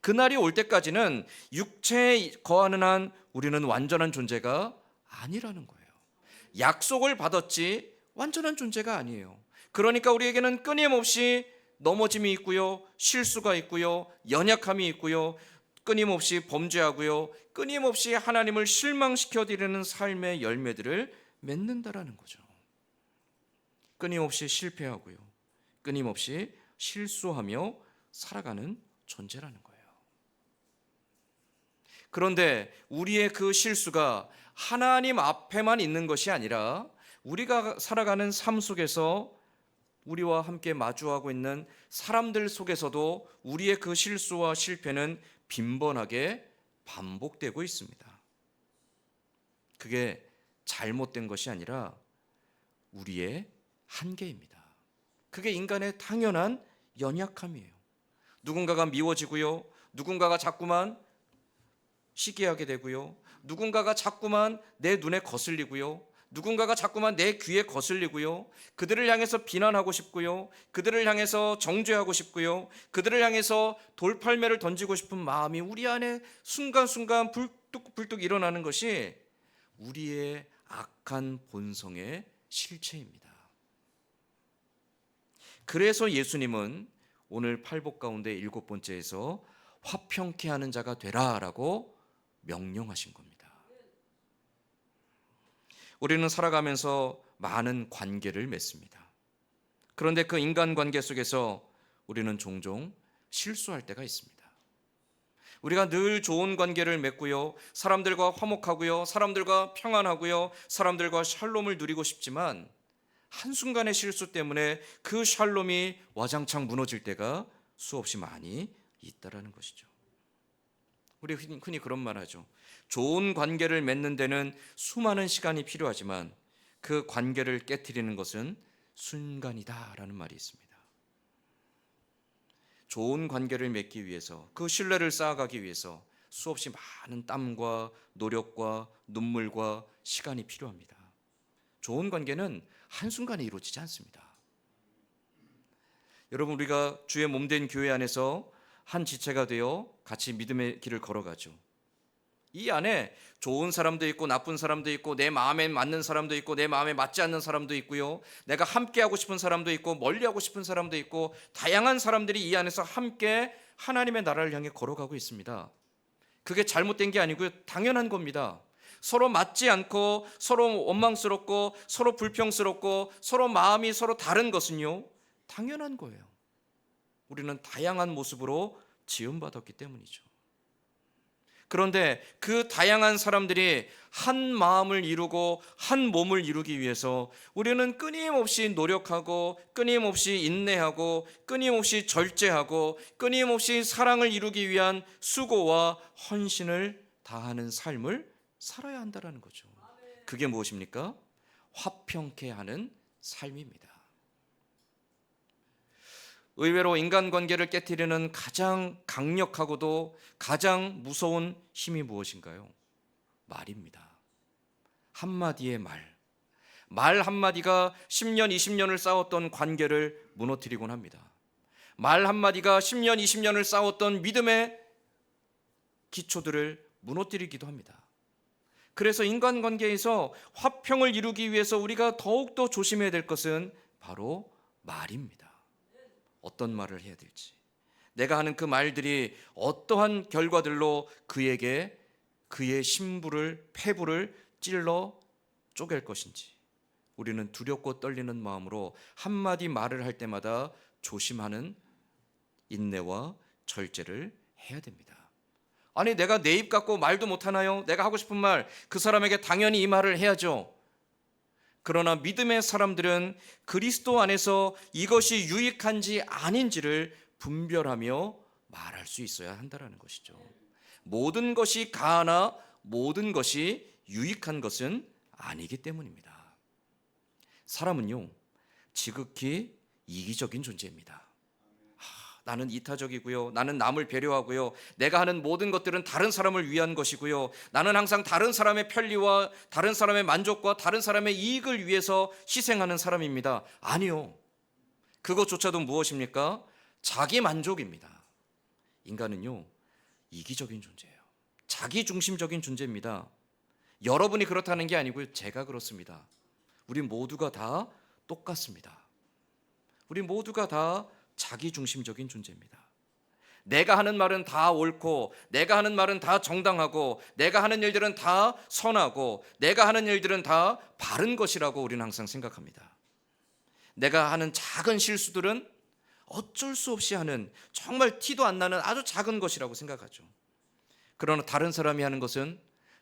그날이 올 때까지는 육체에 거하는 한 우리는 완전한 존재가 아니라는 거예요. 약속을 받았지 완전한 존재가 아니에요. 그러니까 우리에게는 끊임없이 넘어짐이 있고요, 실수가 있고요, 연약함이 있고요, 끊임없이 범죄하고요, 끊임없이 하나님을 실망시켜드리는 삶의 열매들을 맺는다라는 거죠. 끊임없이 실패하고요, 끊임없이 실수하며 살아가는 존재라는 거예요. 그런데 우리의 그 실수가 하나님 앞에만 있는 것이 아니라 우리가 살아가는 삶 속에서 우리와 함께 마주하고 있는 사람들 속에서도 우리의 그 실수와 실패는 빈번하게 반복되고 있습니다. 그게 잘못된 것이 아니라 우리의 한계입니다. 그게 인간의 당연한 연약함이에요. 누군가가 미워지고요. 누군가가 자꾸만 시기하게 되고요. 누군가가 자꾸만 내 눈에 거슬리고요. 누군가가 자꾸만 내 귀에 거슬리고요. 그들을 향해서 비난하고 싶고요. 그들을 향해서 정죄하고 싶고요. 그들을 향해서 돌팔매를 던지고 싶은 마음이 우리 안에 순간순간 불뚝불뚝 일어나는 것이 우리의 악한 본성의 실체입니다. 그래서 예수님은 오늘 팔복 가운데 7번째에서 화평케 하는 자가 되라라고 명령하신 겁니다. 우리는 살아가면서 많은 관계를 맺습니다. 그런데 그 인간관계 속에서 우리는 종종 실수할 때가 있습니다. 우리가 늘 좋은 관계를 맺고요. 사람들과 화목하고요. 사람들과 평안하고요. 사람들과 샬롬을 누리고 싶지만 한순간의 실수 때문에 그 샬롬이 와장창 무너질 때가 수없이 많이 있다라는 것이죠. 우리 흔히 그런 말 하죠. 좋은 관계를 맺는 데는 수많은 시간이 필요하지만 그 관계를 깨트리는 것은 순간이다라는 말이 있습니다. 좋은 관계를 맺기 위해서 그 신뢰를 쌓아가기 위해서 수없이 많은 땀과 노력과 눈물과 시간이 필요합니다. 좋은 관계는 한순간에 이루어지지 않습니다. 여러분, 우리가 주의 몸된 교회 안에서 한 지체가 되어 같이 믿음의 길을 걸어가죠. 이 안에 좋은 사람도 있고 나쁜 사람도 있고 내 마음에 맞는 사람도 있고 내 마음에 맞지 않는 사람도 있고요. 내가 함께 하고 싶은 사람도 있고 멀리 하고 싶은 사람도 있고 다양한 사람들이 이 안에서 함께 하나님의 나라를 향해 걸어가고 있습니다. 그게 잘못된 게 아니고요. 당연한 겁니다. 서로 맞지 않고 서로 원망스럽고 서로 불평스럽고 서로 마음이 서로 다른 것은요. 당연한 거예요. 우리는 다양한 모습으로 지음받았기 때문이죠. 그런데 그 다양한 사람들이 한 마음을 이루고 한 몸을 이루기 위해서 우리는 끊임없이 노력하고 끊임없이 인내하고 끊임없이 절제하고 끊임없이 사랑을 이루기 위한 수고와 헌신을 다하는 삶을 살아야 한다는 거죠. 그게 무엇입니까? 화평케 하는 삶입니다. 의외로 인간관계를 깨트리는 가장 강력하고도 가장 무서운 힘이 무엇인가요? 말입니다. 한마디의 말 한마디가 10년, 20년을 싸웠던 관계를 무너뜨리곤 합니다. 말 한마디가 10년, 20년을 싸웠던 믿음의 기초들을 무너뜨리기도 합니다. 그래서 인간관계에서 화평을 이루기 위해서 우리가 더욱더 조심해야 될 것은 바로 말입니다. 어떤 말을 해야 될지, 내가 하는 그 말들이 어떠한 결과들로 그에게 그의 폐부를 찔러 쪼갤 것인지 우리는 두렵고 떨리는 마음으로 한마디 말을 할 때마다 조심하는 인내와 절제를 해야 됩니다. 아니, 내가 내 입 갖고 말도 못하나요? 내가 하고 싶은 말, 그 사람에게 당연히 이 말을 해야죠. 그러나 믿음의 사람들은 그리스도 안에서 이것이 유익한지 아닌지를 분별하며 말할 수 있어야 한다는 것이죠. 모든 것이 가하나 모든 것이 유익한 것은 아니기 때문입니다. 사람은요, 지극히 이기적인 존재입니다. 나는 이타적이고요. 나는 남을 배려하고요. 내가 하는 모든 것들은 다른 사람을 위한 것이고요. 나는 항상 다른 사람의 편리와 다른 사람의 만족과 다른 사람의 이익을 위해서 희생하는 사람입니다. 아니요. 그것조차도 무엇입니까? 자기 만족입니다. 인간은요, 이기적인 존재예요. 자기 중심적인 존재입니다. 여러분이 그렇다는 게 아니고요. 제가 그렇습니다. 우리 모두가 다 똑같습니다. 우리 모두가 다 자기 중심적인 존재입니다. 내가 하는 말은 다 옳고 내가 하는 말은 다 정당하고 내가 하는 일들은 다 선하고 내가 하는 일들은 다 바른 것이라고 우리는 항상 생각합니다. 내가 하는 작은 실수들은 어쩔 수 없이 하는 정말 티도 안 나는 아주 작은 것이라고 생각하죠. 그러나 다른 사람이 하는 것은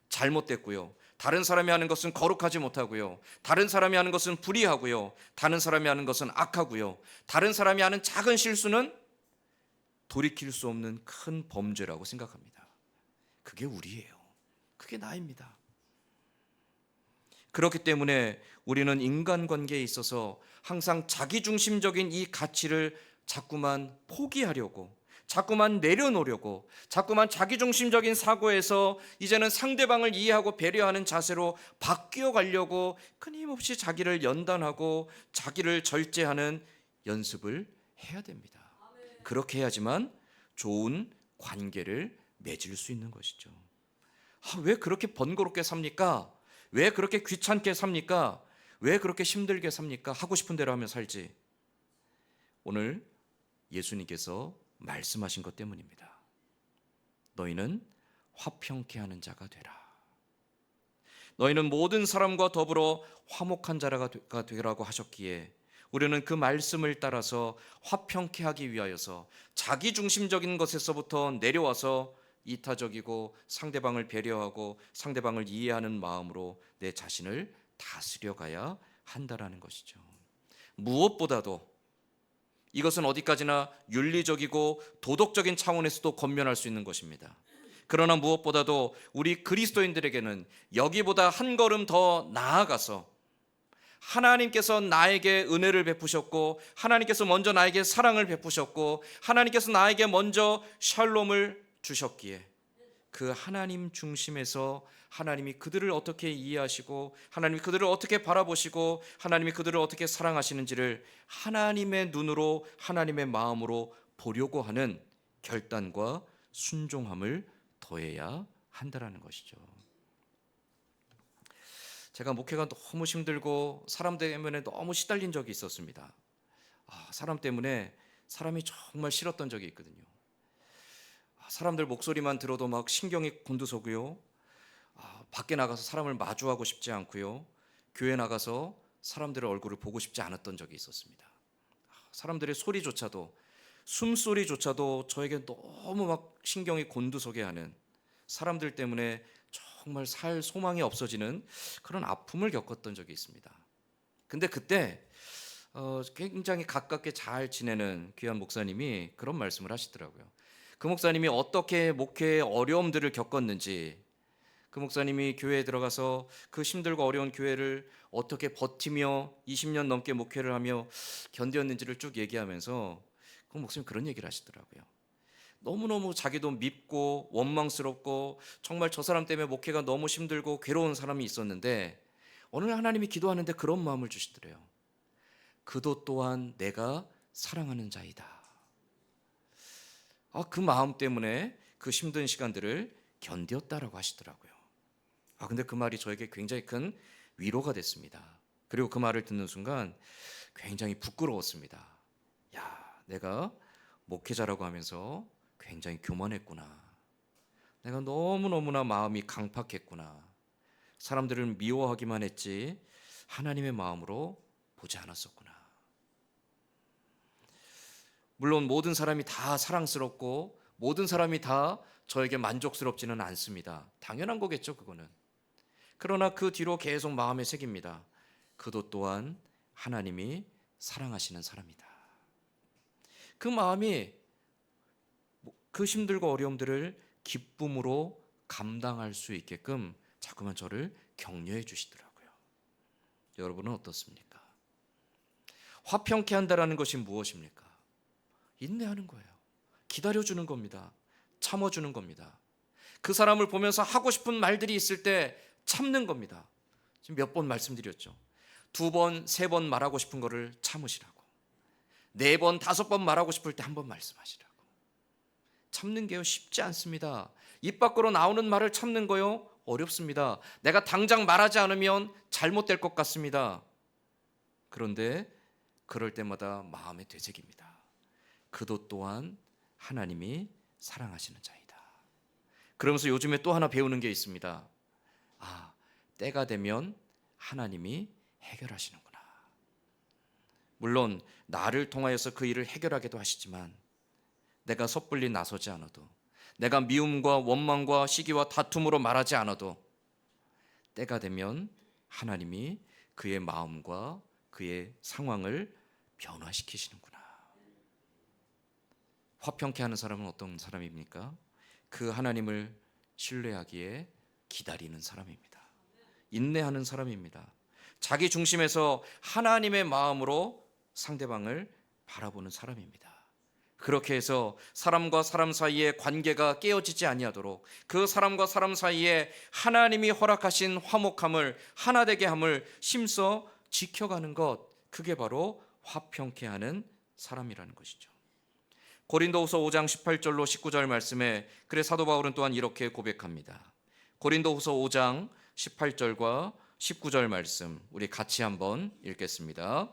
잘못됐고요. 다른 사람이 하는 것은 거룩하지 못하고요. 다른 사람이 하는 것은 불의하고요. 다른 사람이 하는 것은 악하고요. 다른 사람이 하는 작은 실수는 돌이킬 수 없는 큰 범죄라고 생각합니다. 그게 우리예요. 그게 나입니다. 그렇기 때문에 우리는 인간관계에 있어서 항상 자기중심적인 이 가치를 자꾸만 포기하려고, 자꾸만 내려놓으려고, 자꾸만 자기중심적인 사고에서 이제는 상대방을 이해하고 배려하는 자세로 바뀌어 가려고 끊임없이 자기를 연단하고 자기를 절제하는 연습을 해야 됩니다. 그렇게 해야지만 좋은 관계를 맺을 수 있는 것이죠. 왜 그렇게 번거롭게 삽니까? 왜 그렇게 귀찮게 삽니까? 왜 그렇게 힘들게 삽니까? 하고 싶은 대로 하면 살지. 오늘 예수님께서 말씀하신 것 때문입니다. 너희는 화평케 하는 자가 되라. 너희는 모든 사람과 더불어 화목한 자가 되라고 하셨기에 우리는 그 말씀을 따라서 화평케 하기 위하여서 자기중심적인 것에서부터 내려와서 이타적이고 상대방을 배려하고 상대방을 이해하는 마음으로 내 자신을 다스려 가야 한다라는 것이죠. 무엇보다도 이것은 어디까지나 윤리적이고 도덕적인 차원에서도 권면할 수 있는 것입니다. 그러나 무엇보다도 우리 그리스도인들에게는 여기보다 한 걸음 더 나아가서 하나님께서 나에게 은혜를 베푸셨고 하나님께서 먼저 나에게 사랑을 베푸셨고 하나님께서 나에게 먼저 샬롬을 주셨기에 그 하나님 중심에서 하나님이 그들을 어떻게 이해하시고 하나님이 그들을 어떻게 바라보시고 하나님이 그들을 어떻게 사랑하시는지를 하나님의 눈으로 하나님의 마음으로 보려고 하는 결단과 순종함을 더해야 한다라는 것이죠. 제가 목회가 너무 힘들고 사람 때문에 너무 시달린 적이 있었습니다. 사람 때문에 사람이 정말 싫었던 적이 있거든요. 사람들 목소리만 들어도 막 신경이 곤두서고요. 밖에 나가서 사람을 마주하고 싶지 않고요. 교회 나가서 사람들의 얼굴을 보고 싶지 않았던 적이 있었습니다. 사람들의 소리조차도, 숨소리조차도 저에게 너무 막 신경이 곤두서게 하는, 사람들 때문에 정말 살 소망이 없어지는 그런 아픔을 겪었던 적이 있습니다. 근데 그때 굉장히 가깝게 잘 지내는 귀한 목사님이 그런 말씀을 하시더라고요. 그 목사님이 어떻게 목회의 어려움들을 겪었는지, 그 목사님이 교회에 들어가서 그 힘들고 어려운 교회를 어떻게 버티며 20년 넘게 목회를 하며 견뎠는지를 쭉 얘기하면서 그 목사님이 그런 얘기를 하시더라고요. 너무너무 자기도 밉고 원망스럽고 정말 저 사람 때문에 목회가 너무 힘들고 괴로운 사람이 있었는데 어느 날 하나님이 기도하는데 그런 마음을 주시더래요. 그도 또한 내가 사랑하는 자이다. 그 마음 때문에 그 힘든 시간들을 견뎠다라고 하시더라고요. 근데 그 말이 저에게 굉장히 큰 위로가 됐습니다. 그리고 그 말을 듣는 순간 굉장히 부끄러웠습니다. 내가 목회자라고 하면서 굉장히 교만했구나. 내가 너무너무나 마음이 강팍했구나. 사람들을 미워하기만 했지 하나님의 마음으로 보지 않았었구나. 물론 모든 사람이 다 사랑스럽고 모든 사람이 다 저에게 만족스럽지는 않습니다. 당연한 거겠죠, 그거는. 그러나 그 뒤로 계속 마음에 새깁니다. 그도 또한 하나님이 사랑하시는 사람이다. 그 마음이 그 힘들고 어려움들을 기쁨으로 감당할 수 있게끔 자꾸만 저를 격려해 주시더라고요. 여러분은 어떻습니까? 화평케 한다라는 것이 무엇입니까? 인내하는 거예요. 기다려주는 겁니다. 참아주는 겁니다. 그 사람을 보면서 하고 싶은 말들이 있을 때 참는 겁니다. 지금 몇 번 말씀드렸죠. 2번, 3번 말하고 싶은 거를 참으시라고. 4번, 5번 말하고 싶을 때 한 번 말씀하시라고. 참는 게요 쉽지 않습니다. 입 밖으로 나오는 말을 참는 거요 어렵습니다. 내가 당장 말하지 않으면 잘못될 것 같습니다. 그런데 그럴 때마다 마음에 되새깁니다. 그도 또한 하나님이 사랑하시는 자이다. 그러면서 요즘에 또 하나 배우는 게 있습니다. 때가 되면 하나님이 해결하시는구나. 물론 나를 통하여서 그 일을 해결하기도 하시지만 내가 섣불리 나서지 않아도, 내가 미움과 원망과 시기와 다툼으로 말하지 않아도 때가 되면 하나님이 그의 마음과 그의 상황을 변화시키시는구나. 화평케 하는 사람은 어떤 사람입니까? 그 하나님을 신뢰하기에 기다리는 사람입니다. 인내하는 사람입니다. 자기 중심에서 하나님의 마음으로 상대방을 바라보는 사람입니다. 그렇게 해서 사람과 사람 사이의 관계가 깨어지지 아니하도록 그 사람과 사람 사이에 하나님이 허락하신 화목함을 하나 되게 함을 심써 지켜가는 것, 그게 바로 화평케 하는 사람이라는 것이죠. 고린도후서 5장 18절로 19절 말씀에 그래 사도 바울은 또한 이렇게 고백합니다. 고린도후서 5장 18절과 19절 말씀 우리 같이 한번 읽겠습니다.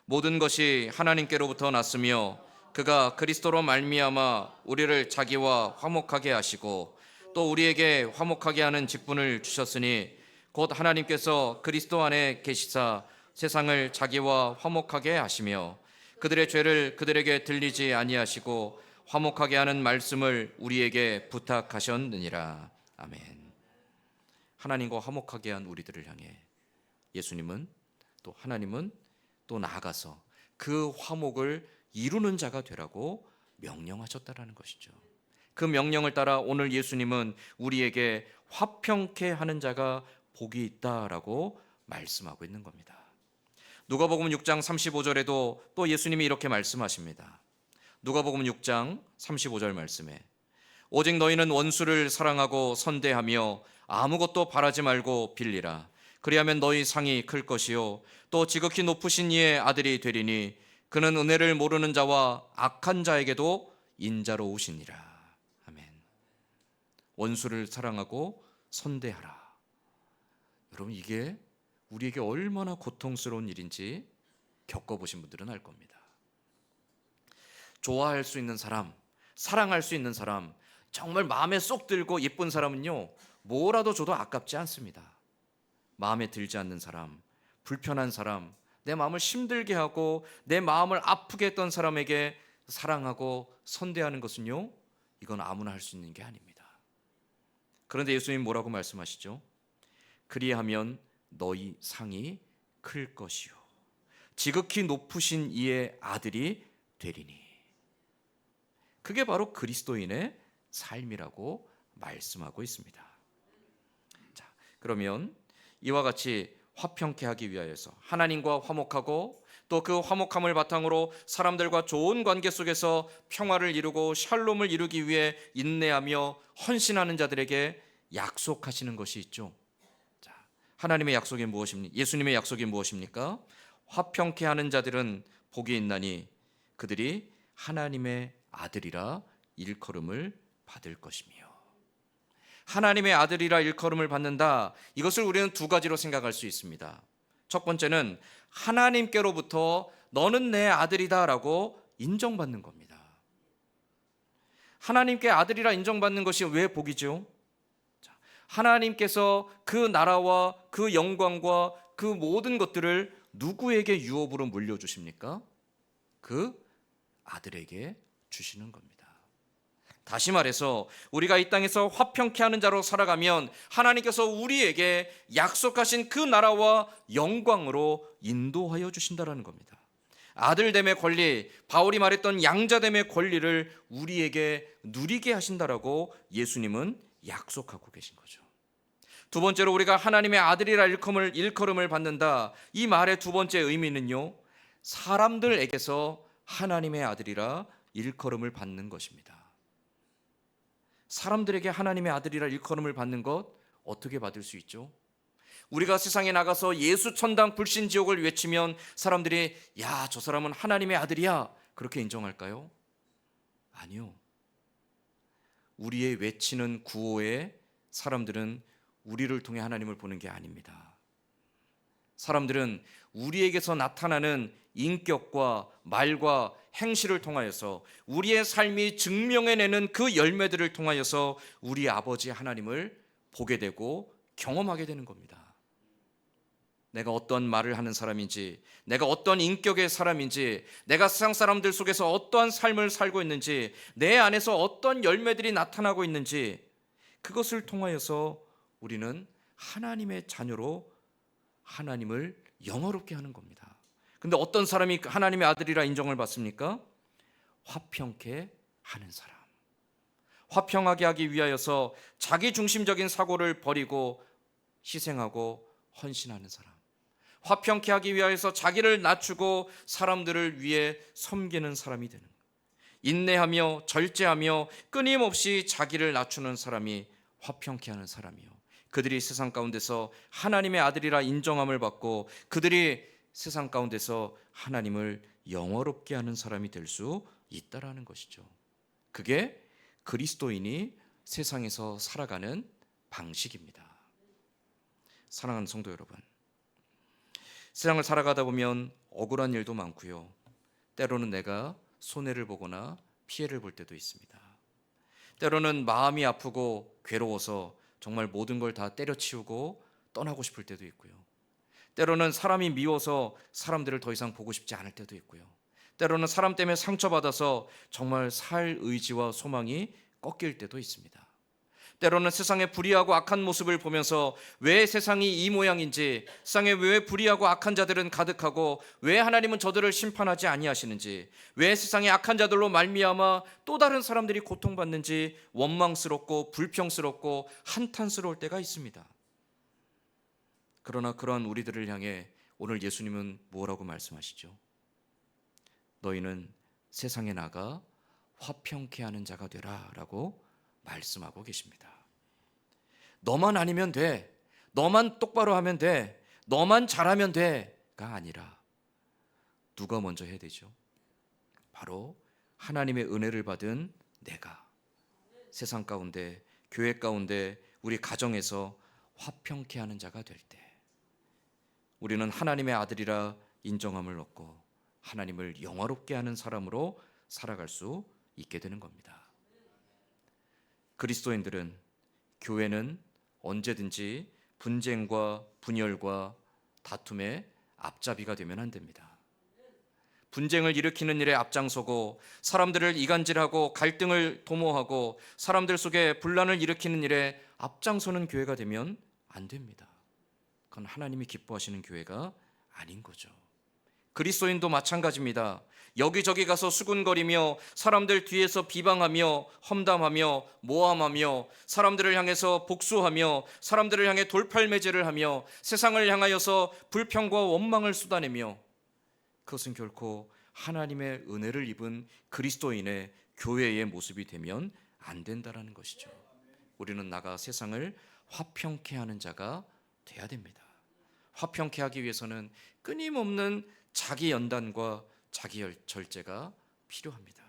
모든 것이 하나님께로부터 났으며 그가 그리스도로 말미암아 우리를 자기와 화목하게 하시고 또 우리에게 화목하게 하는 직분을 주셨으니 곧 하나님께서 그리스도 안에 계시사 세상을 자기와 화목하게 하시며 그들의 죄를 그들에게 들리지 아니하시고 화목하게 하는 말씀을 우리에게 부탁하셨느니라. 아멘. 하나님과 화목하게 한 우리들을 향해 예수님은 또 하나님은 또 나아가서 그 화목을 이루는 자가 되라고 명령하셨다라는 것이죠. 그 명령을 따라 오늘 예수님은 우리에게 화평케 하는 자가 복이 있다라고 말씀하고 있는 겁니다. 누가복음 6장 35절에도 또 예수님이 이렇게 말씀하십니다. 누가복음 6장 35절 말씀에 오직 너희는 원수를 사랑하고 선대하며 아무것도 바라지 말고 빌리라. 그리하면 너희 상이 클 것이요 또 지극히 높으신 이의 아들이 되리니 그는 은혜를 모르는 자와 악한 자에게도 인자로우시니라. 아멘. 원수를 사랑하고 선대하라. 여러분, 이게 우리에게 얼마나 고통스러운 일인지 겪어보신 분들은 알 겁니다. 좋아할 수 있는 사람, 사랑할 수 있는 사람, 정말 마음에 쏙 들고 예쁜 사람은요, 뭐라도 줘도 아깝지 않습니다. 마음에 들지 않는 사람, 불편한 사람, 내 마음을 힘들게 하고 내 마음을 아프게 했던 사람에게 사랑하고 선대하는 것은요, 이건 아무나 할 수 있는 게 아닙니다. 그런데 예수님 뭐라고 말씀하시죠? 그리하면 너희 상이 클 것이요 지극히 높으신 이의 아들이 되리니. 그게 바로 그리스도인의 삶이라고 말씀하고 있습니다. 자, 그러면 이와 같이 화평케 하기 위하여서 하나님과 화목하고 또 그 화목함을 바탕으로 사람들과 좋은 관계 속에서 평화를 이루고 샬롬을 이루기 위해 인내하며 헌신하는 자들에게 약속하시는 것이 있죠. 자, 하나님의 약속이 무엇입니까? 예수님의 약속이 무엇입니까? 화평케 하는 자들은 복이 있나니 그들이 하나님의 아들이라 일컬음을 받을 것이며. 하나님의 아들이라 일컬음을 받는다. 이것을 우리는 두 가지로 생각할 수 있습니다. 첫 번째는 하나님께로부터 너는 내 아들이다라고 인정받는 겁니다. 하나님께 아들이라 인정받는 것이 왜 복이죠? 하나님께서 그 나라와 그 영광과 그 모든 것들을 누구에게 유업으로 물려주십니까? 그 아들에게 주시는 겁니다. 다시 말해서 우리가 이 땅에서 화평케 하는 자로 살아가면 하나님께서 우리에게 약속하신 그 나라와 영광으로 인도하여 주신다는 겁니다. 아들됨의 권리, 바울이 말했던 양자됨의 권리를 우리에게 누리게 하신다라고 예수님은 약속하고 계신 거죠. 두 번째로 우리가 하나님의 아들이라 일컬음을 받는다. 이 말의 두 번째 의미는요, 사람들에게서 하나님의 아들이라 일컬음을 받는 것입니다. 사람들에게 하나님의 아들이라 일컬음을 받는 것 어떻게 받을 수 있죠? 우리가 세상에 나가서 예수 천당 불신 지옥을 외치면 사람들이 야, 저 사람은 하나님의 아들이야, 그렇게 인정할까요? 아니요. 우리의 외치는 구호에 사람들은 우리를 통해 하나님을 보는 게 아닙니다. 사람들은 우리에게서 나타나는 인격과 말과 행실을 통하여서 우리의 삶이 증명해내는 그 열매들을 통하여서 우리 아버지 하나님을 보게 되고 경험하게 되는 겁니다. 내가 어떤 말을 하는 사람인지, 내가 어떤 인격의 사람인지, 내가 세상 사람들 속에서 어떠한 삶을 살고 있는지, 내 안에서 어떤 열매들이 나타나고 있는지, 그것을 통하여서 우리는 하나님의 자녀로 하나님을 영화롭게 하는 겁니다. 근데 어떤 사람이 하나님의 아들이라 인정을 받습니까? 화평케 하는 사람. 화평하게 하기 위하여서 자기 중심적인 사고를 버리고 희생하고 헌신하는 사람. 화평케 하기 위하여서 자기를 낮추고 사람들을 위해 섬기는 사람이 되는 거예요. 인내하며 절제하며 끊임없이 자기를 낮추는 사람이 화평케 하는 사람이요. 그들이 세상 가운데서 하나님의 아들이라 인정함을 받고 그들이 세상 가운데서 하나님을 영화롭게 하는 사람이 될 수 있다라는 것이죠. 그게 그리스도인이 세상에서 살아가는 방식입니다. 사랑하는 성도 여러분, 세상을 살아가다 보면 억울한 일도 많고요. 때로는 내가 손해를 보거나 피해를 볼 때도 있습니다. 때로는 마음이 아프고 괴로워서 정말 모든 걸 다 때려치우고 떠나고 싶을 때도 있고요. 때로는 사람이 미워서 사람들을 더 이상 보고 싶지 않을 때도 있고요. 때로는 사람 때문에 상처받아서 정말 살 의지와 소망이 꺾일 때도 있습니다. 때로는 세상의 불의하고 악한 모습을 보면서 왜 세상이 이 모양인지, 세상에 왜 불의하고 악한 자들은 가득하고 왜 하나님은 저들을 심판하지 아니하시는지, 왜 세상의 악한 자들로 말미암아 또 다른 사람들이 고통받는지 원망스럽고 불평스럽고 한탄스러울 때가 있습니다. 그러나 그러한 우리들을 향해 오늘 예수님은 뭐라고 말씀하시죠? 너희는 세상에 나가 화평케 하는 자가 되라 라고 말씀하고 계십니다. 너만 아니면 돼, 너만 똑바로 하면 돼, 너만 잘하면 돼가 아니라 누가 먼저 해야 되죠? 바로 하나님의 은혜를 받은 내가 세상 가운데, 교회 가운데, 우리 가정에서 화평케 하는 자가 될 때 우리는 하나님의 아들이라 인정함을 얻고 하나님을 영화롭게 하는 사람으로 살아갈 수 있게 되는 겁니다. 그리스도인들은, 교회는 언제든지 분쟁과 분열과 다툼의 앞잡이가 되면 안 됩니다. 분쟁을 일으키는 일에 앞장서고 사람들을 이간질하고 갈등을 도모하고 사람들 속에 분란을 일으키는 일에 앞장서는 교회가 되면 안 됩니다. 그건 하나님이 기뻐하시는 교회가 아닌 거죠. 그리스도인도 마찬가지입니다. 여기저기 가서 수군거리며 사람들 뒤에서 비방하며 험담하며 모함하며 사람들을 향해서 복수하며 사람들을 향해 돌팔매질을 하며 세상을 향하여서 불평과 원망을 쏟아내며, 그것은 결코 하나님의 은혜를 입은 그리스도인의 교회의 모습이 되면 안 된다라는 것이죠. 우리는 나가 세상을 화평케 하는 자가 돼야 됩니다. 화평케 하기 위해서는 끊임없는 자기 연단과 자기 절제가 필요합니다.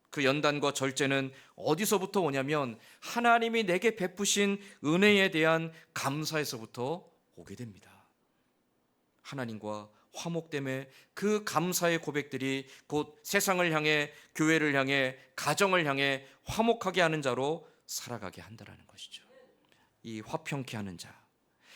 그 연단과 절제는 어디서부터 오냐면 하나님이 내게 베푸신 은혜에 대한 감사에서부터 오게 됩니다. 하나님과 화목됨에 그 감사의 고백들이 곧 세상을 향해, 교회를 향해, 가정을 향해 화목하게 하는 자로 살아가게 한다는 것이죠. 이 화평케 하는 자,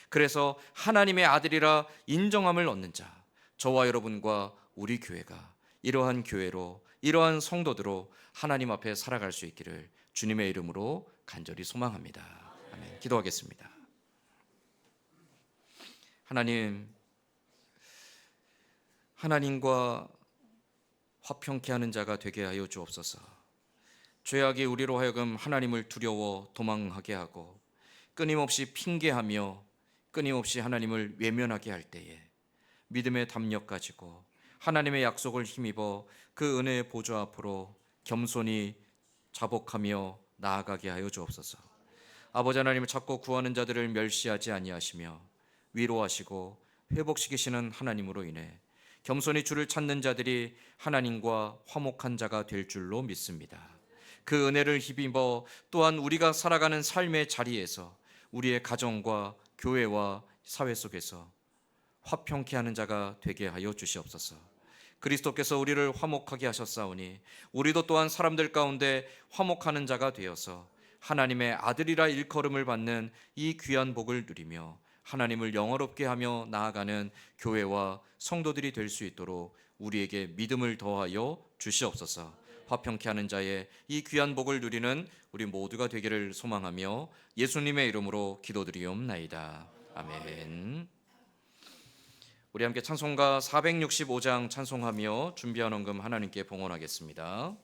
그래서 하나님의 아들이라 인정함을 얻는 자, 저와 여러분과 우리 교회가 이러한 교회로, 이러한 성도들로 하나님 앞에 살아갈 수 있기를 주님의 이름으로 간절히 소망합니다. 아멘. 기도하겠습니다. 하나님과 화평케 하는 자가 되게 하여 주옵소서. 죄악이 우리로 하여금 하나님을 두려워 도망하게 하고 끊임없이 핑계하며 끊임없이 하나님을 외면하게 할 때에 믿음의 담력 가지고 하나님의 약속을 힘입어 그 은혜의 보좌 앞으로 겸손히 자복하며 나아가게 하여 주옵소서. 아버지 하나님을 찾고 구하는 자들을 멸시하지 아니하시며 위로하시고 회복시키시는 하나님으로 인해 겸손히 주를 찾는 자들이 하나님과 화목한 자가 될 줄로 믿습니다. 그 은혜를 힘입어 또한 우리가 살아가는 삶의 자리에서 우리의 가정과 교회와 사회 속에서 화평케 하는 자가 되게 하여 주시옵소서. 그리스도께서 우리를 화목하게 하셨사오니 우리도 또한 사람들 가운데 화목하는 자가 되어서 하나님의 아들이라 일컬음을 받는 이 귀한 복을 누리며 하나님을 영화롭게 하며 나아가는 교회와 성도들이 될 수 있도록 우리에게 믿음을 더하여 주시옵소서. 화평케 하는 자의 이 귀한 복을 누리는 우리 모두가 되기를 소망하며 예수님의 이름으로 기도드리옵나이다. 아멘. 우리 함께 찬송가 465장 찬송하며 준비한 헌금 하나님께 봉헌하겠습니다.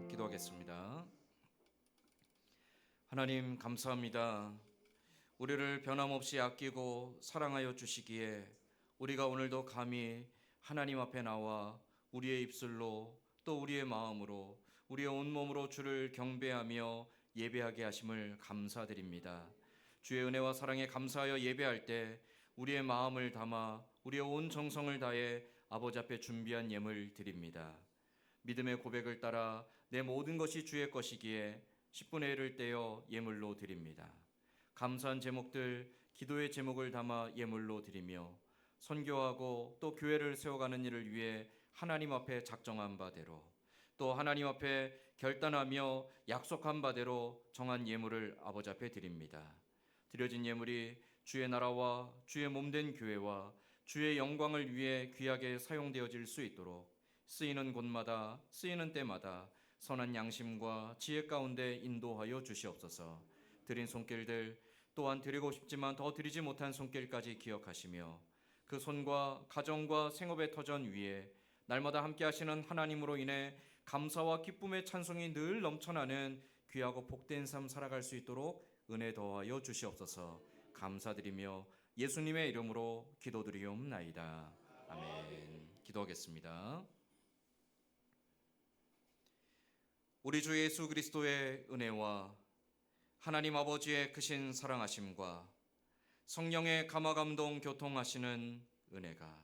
기도하겠습니다. 하나님 감사합니다. 우리를 변함없이 아끼고 사랑하여 주시기에 우리가 오늘도 감히 하나님 앞에 나와 우리의 입술로 또 우리의 마음으로 우리의 온몸으로 주를 경배하며 예배하게 하심을 감사드립니다. 주의 은혜와 사랑에 감사하여 예배할 때 우리의 마음을 담아 우리의 온 정성을 다해 아버지 앞에 준비한 예물 드립니다. 믿음의 고백을 따라 내 모든 것이 주의 것이기에 10분의 1을 떼어 예물로 드립니다. 감사한 제목들, 기도의 제목을 담아 예물로 드리며 선교하고 또 교회를 세워가는 일을 위해 하나님 앞에 작정한 바대로 또 하나님 앞에 결단하며 약속한 바대로 정한 예물을 아버지 앞에 드립니다. 드려진 예물이 주의 나라와 주의 몸된 교회와 주의 영광을 위해 귀하게 사용되어질 수 있도록 쓰이는 곳마다 쓰이는 때마다 선한 양심과 지혜 가운데 인도하여 주시옵소서. 드린 손길들 또한 드리고 싶지만 더 드리지 못한 손길까지 기억하시며 그 손과 가정과 생업의 터전 위에 날마다 함께 하시는 하나님으로 인해 감사와 기쁨의 찬송이 늘 넘쳐나는 귀하고 복된 삶 살아갈 수 있도록 은혜 더하여 주시옵소서. 감사드리며 예수님의 이름으로 기도드리옵나이다. 아멘. 기도하겠습니다. 우리 주 예수 그리스도의 은혜와 하나님 아버지의 크신 사랑하심과 성령의 감화감동 교통하시는 은혜가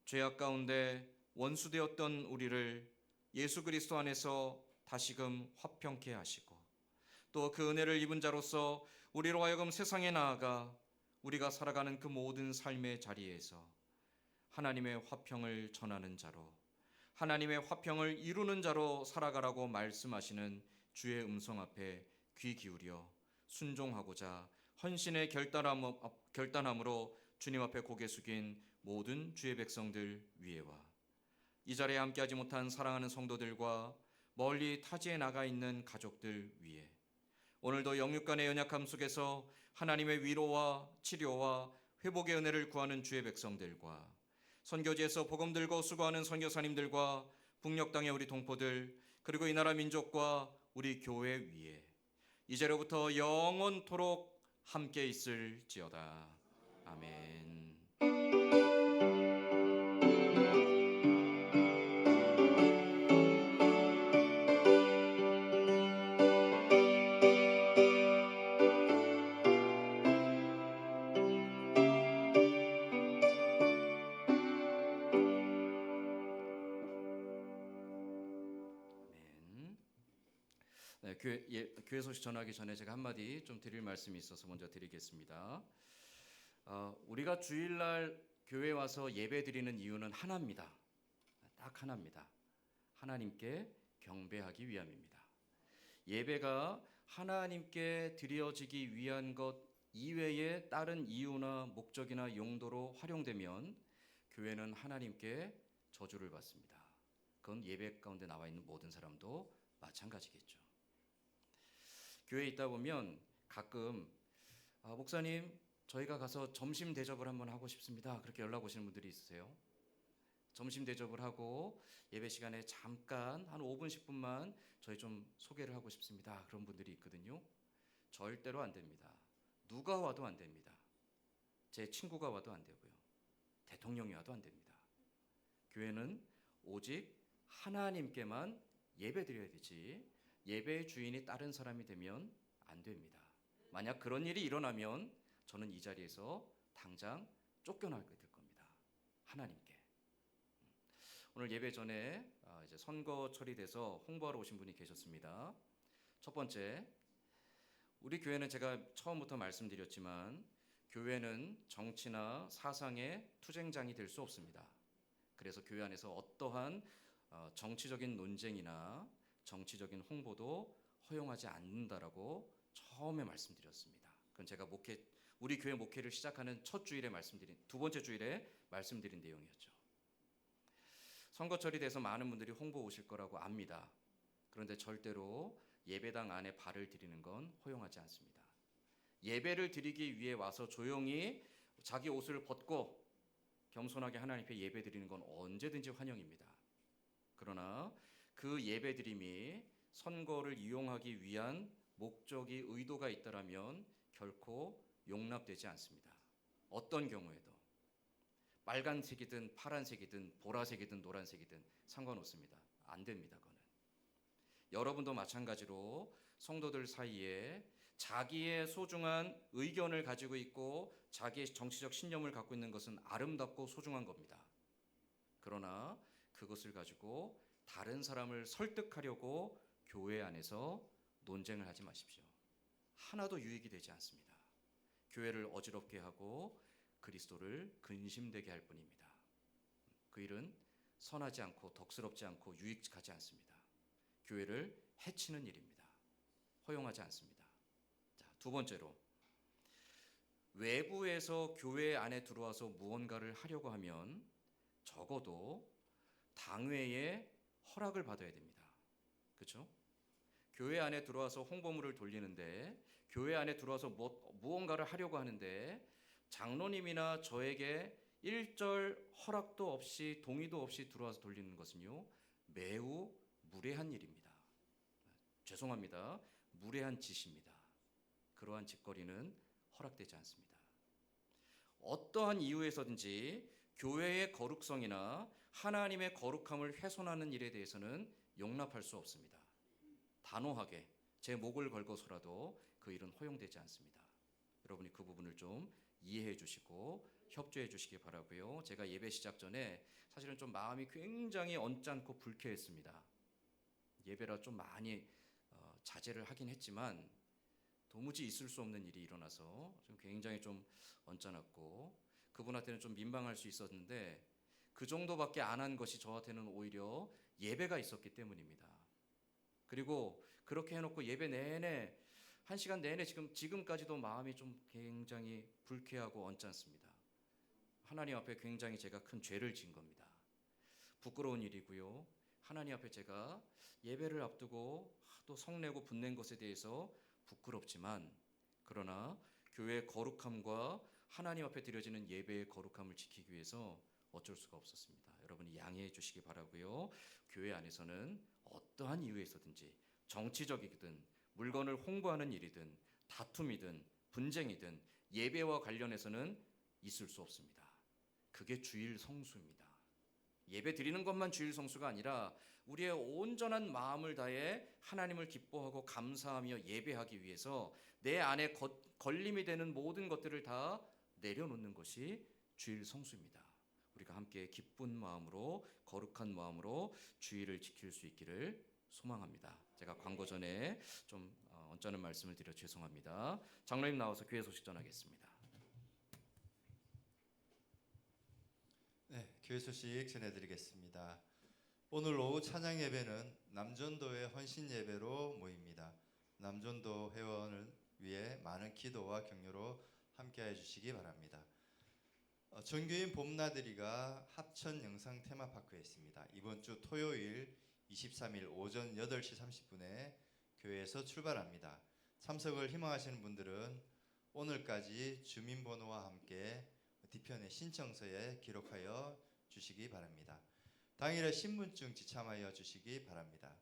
죄악 가운데 원수되었던 우리를 예수 그리스도 안에서 다시금 화평케 하시고 또 그 은혜를 입은 자로서 우리로 하여금 세상에 나아가 우리가 살아가는 그 모든 삶의 자리에서 하나님의 화평을 전하는 자로, 하나님의 화평을 이루는 자로 살아가라고 말씀하시는 주의 음성 앞에 귀 기울여 순종하고자 헌신의 결단함으로 주님 앞에 고개 숙인 모든 주의 백성들 위에와 이 자리에 함께하지 못한 사랑하는 성도들과 멀리 타지에 나가 있는 가족들 위에 오늘도 영육간의 연약함 속에서 하나님의 위로와 치료와 회복의 은혜를 구하는 주의 백성들과 선교지에서 복음 들고 수고하는 선교사님들과 북녘 땅의 우리 동포들 그리고 이 나라 민족과 우리 교회 위에 이제로부터 영원토록 함께 있을지어다. 아멘. 네, 교회 소식 전하기 전에 제가 한마디 좀 드릴 말씀이 있어서 먼저 드리겠습니다. 우리가 주일날 교회 와서 예배 드리는 이유는 하나입니다. 딱 하나입니다. 하나님께 경배하기 위함입니다. 예배가 하나님께 드려지기 위한 것 이외에 다른 이유나 목적이나 용도로 활용되면 교회는 하나님께 저주를 받습니다. 그건 예배 가운데 나와 있는 모든 사람도 마찬가지겠죠. 교회에 있다 보면 가끔 목사님 저희가 가서 점심 대접을 한번 하고 싶습니다. 그렇게 연락 오시는 분들이 있으세요. 점심 대접을 하고 예배 시간에 잠깐 한 5분 10분만 저희 좀 소개를 하고 싶습니다. 그런 분들이 있거든요. 절대로 안 됩니다. 누가 와도 안 됩니다. 제 친구가 와도 안 되고요. 대통령이 와도 안 됩니다. 교회는 오직 하나님께만 예배 드려야 되지 예배의 주인이 다른 사람이 되면 안 됩니다. 만약 그런 일이 일어나면 저는 이 자리에서 당장 쫓겨나게 될 겁니다. 하나님께. 오늘 예배 전에 이제 선거철이 돼서 홍보하러 오신 분이 계셨습니다. 첫 번째, 우리 교회는 제가 처음부터 말씀드렸지만 교회는 정치나 사상의 투쟁장이 될 수 없습니다. 그래서 교회 안에서 어떠한 정치적인 논쟁이나 정치적인 홍보도 허용하지 않는다라고 처음에 말씀드렸습니다. 그건 제가 우리 교회 목회를 시작하는 첫 주일에 두 번째 주일에 말씀드린 내용이었죠. 선거철이 돼서 많은 분들이 홍보 오실 거라고 압니다. 그런데 절대로 예배당 안에 발을 들이는 건 허용하지 않습니다. 예배를 드리기 위해 와서 조용히 자기 옷을 벗고 겸손하게 하나님 앞에 예배 드리는 건 언제든지 환영입니다. 그러나 그 예배 드림이 선거를 이용하기 위한 목적이 의도가 있다라면 결코 용납되지 않습니다. 어떤 경우에도 빨간색이든 파란색이든 보라색이든 노란색이든 상관없습니다. 안 됩니다. 그거는. 여러분도 마찬가지로 성도들 사이에 자기의 소중한 의견을 가지고 있고 자기의 정치적 신념을 갖고 있는 것은 아름답고 소중한 겁니다. 그러나 그것을 가지고 다른 사람을 설득하려고 교회 안에서 논쟁을 하지 마십시오. 하나도 유익이 되지 않습니다. 교회를 어지럽게 하고 그리스도를 근심되게 할 뿐입니다. 그 일은 선하지 않고 덕스럽지 않고 유익하지 않습니다. 교회를 해치는 일입니다. 허용하지 않습니다. 자, 두 번째로 외부에서 교회 안에 들어와서 무언가를 하려고 하면 적어도 당회의 허락을 받아야 됩니다. 그렇죠? 교회 안에 들어와서 홍보물을 돌리는데 교회 안에 들어와서 무언가를 하려고 하는데 장로님이나 저에게 일절 허락도 없이 동의도 없이 들어와서 돌리는 것은요 매우 무례한 일입니다. 죄송합니다. 무례한 짓입니다. 그러한 짓거리는 허락되지 않습니다. 어떠한 이유에서든지 교회의 거룩성이나 하나님의 거룩함을 훼손하는 일에 대해서는 용납할 수 없습니다. 단호하게 제 목을 걸고서라도 그 일은 허용되지 않습니다. 여러분이 그 부분을 좀 이해해 주시고 협조해 주시기 바라고요. 제가 예배 시작 전에 사실은 좀 마음이 굉장히 언짢고 불쾌했습니다. 예배라 좀 많이 자제를 하긴 했지만 도무지 있을 수 없는 일이 일어나서 좀 굉장히 좀 언짢았고 그분한테는 좀 민망할 수 있었는데 그 정도밖에 안 한 것이 저한테는 오히려 예배가 있었기 때문입니다. 그리고 그렇게 해놓고 예배 내내 1시간 내내 지금까지도 마음이 좀 굉장히 불쾌하고 언짢습니다. 하나님 앞에 굉장히 제가 큰 죄를 지은 겁니다. 부끄러운 일이고요. 하나님 앞에 제가 예배를 앞두고 또 성내고 분낸 것에 대해서 부끄럽지만 그러나 교회의 거룩함과 하나님 앞에 드려지는 예배의 거룩함을 지키기 위해서 어쩔 수가 없었습니다. 여러분이 양해해 주시기 바라고요. 교회 안에서는 어떠한 이유에서든지 정치적이든 물건을 홍보하는 일이든 다툼이든 분쟁이든 예배와 관련해서는 있을 수 없습니다. 그게 주일 성수입니다. 예배 드리는 것만 주일 성수가 아니라 우리의 온전한 마음을 다해 하나님을 기뻐하고 감사하며 예배하기 위해서 내 안에 걸림이 되는 모든 것들을 다 내려놓는 것이 주일 성수입니다. 우리가 함께 기쁜 마음으로 거룩한 마음으로 주일을 지킬 수 있기를 소망합니다. 제가 광고 전에 좀 언짢은 말씀을 드려 죄송합니다. 장로님 나와서 교회 소식 전하겠습니다. 네, 교회 소식 전해드리겠습니다. 오늘 오후 찬양 예배는 남전도의 헌신 예배로 모입니다. 남전도 회원을 위해 많은 기도와 격려로 함께해 주시기 바랍니다. 전교인 봄나들이가 합천 영상 테마파크에 있습니다. 이번 주 토요일 23일 오전 8시 30분에 교회에서 출발합니다. 참석을 희망하시는 분들은 오늘까지 주민번호와 함께 뒤편의 신청서에 기록하여 주시기 바랍니다. 당일에 신분증 지참하여 주시기 바랍니다.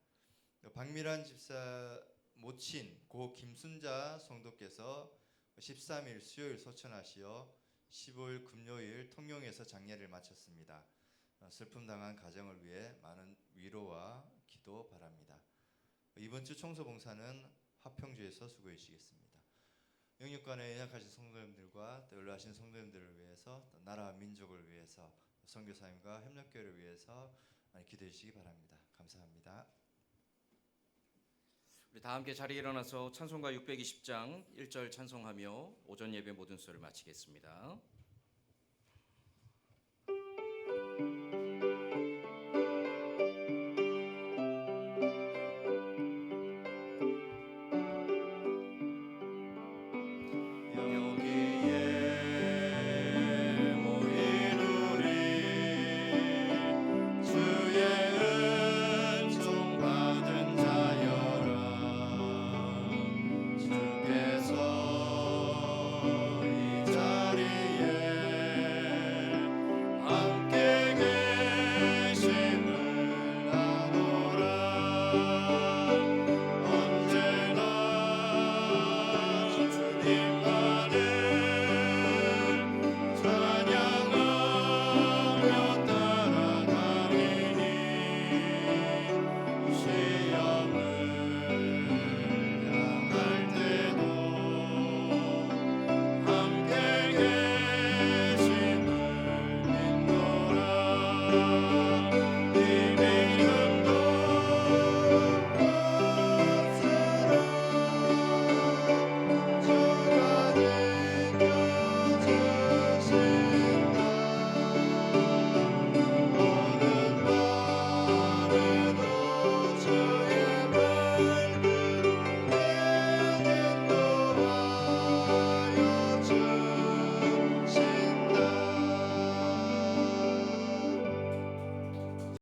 박미란 집사 모친 고 김순자 성도께서 13일 수요일 소천하시어 15일 금요일 통영에서 장례를 마쳤습니다. 슬픔 당한 가정을 위해 많은 위로와 기도 바랍니다. 이번 주 청소 봉사는 화평주에서 수고해 주시겠습니다. 영육관에 연약하신 성도님들과 또 연로하신 성도님들을 위해서 또 나라와 민족을 위해서 선교사님과 협력교회를 위해서 많이 기도해 주시기 바랍니다. 감사합니다. 우리 다 함께 자리에 일어나서 찬송가 620장 1절 찬송하며 오전 예배 모든 수를 마치겠습니다.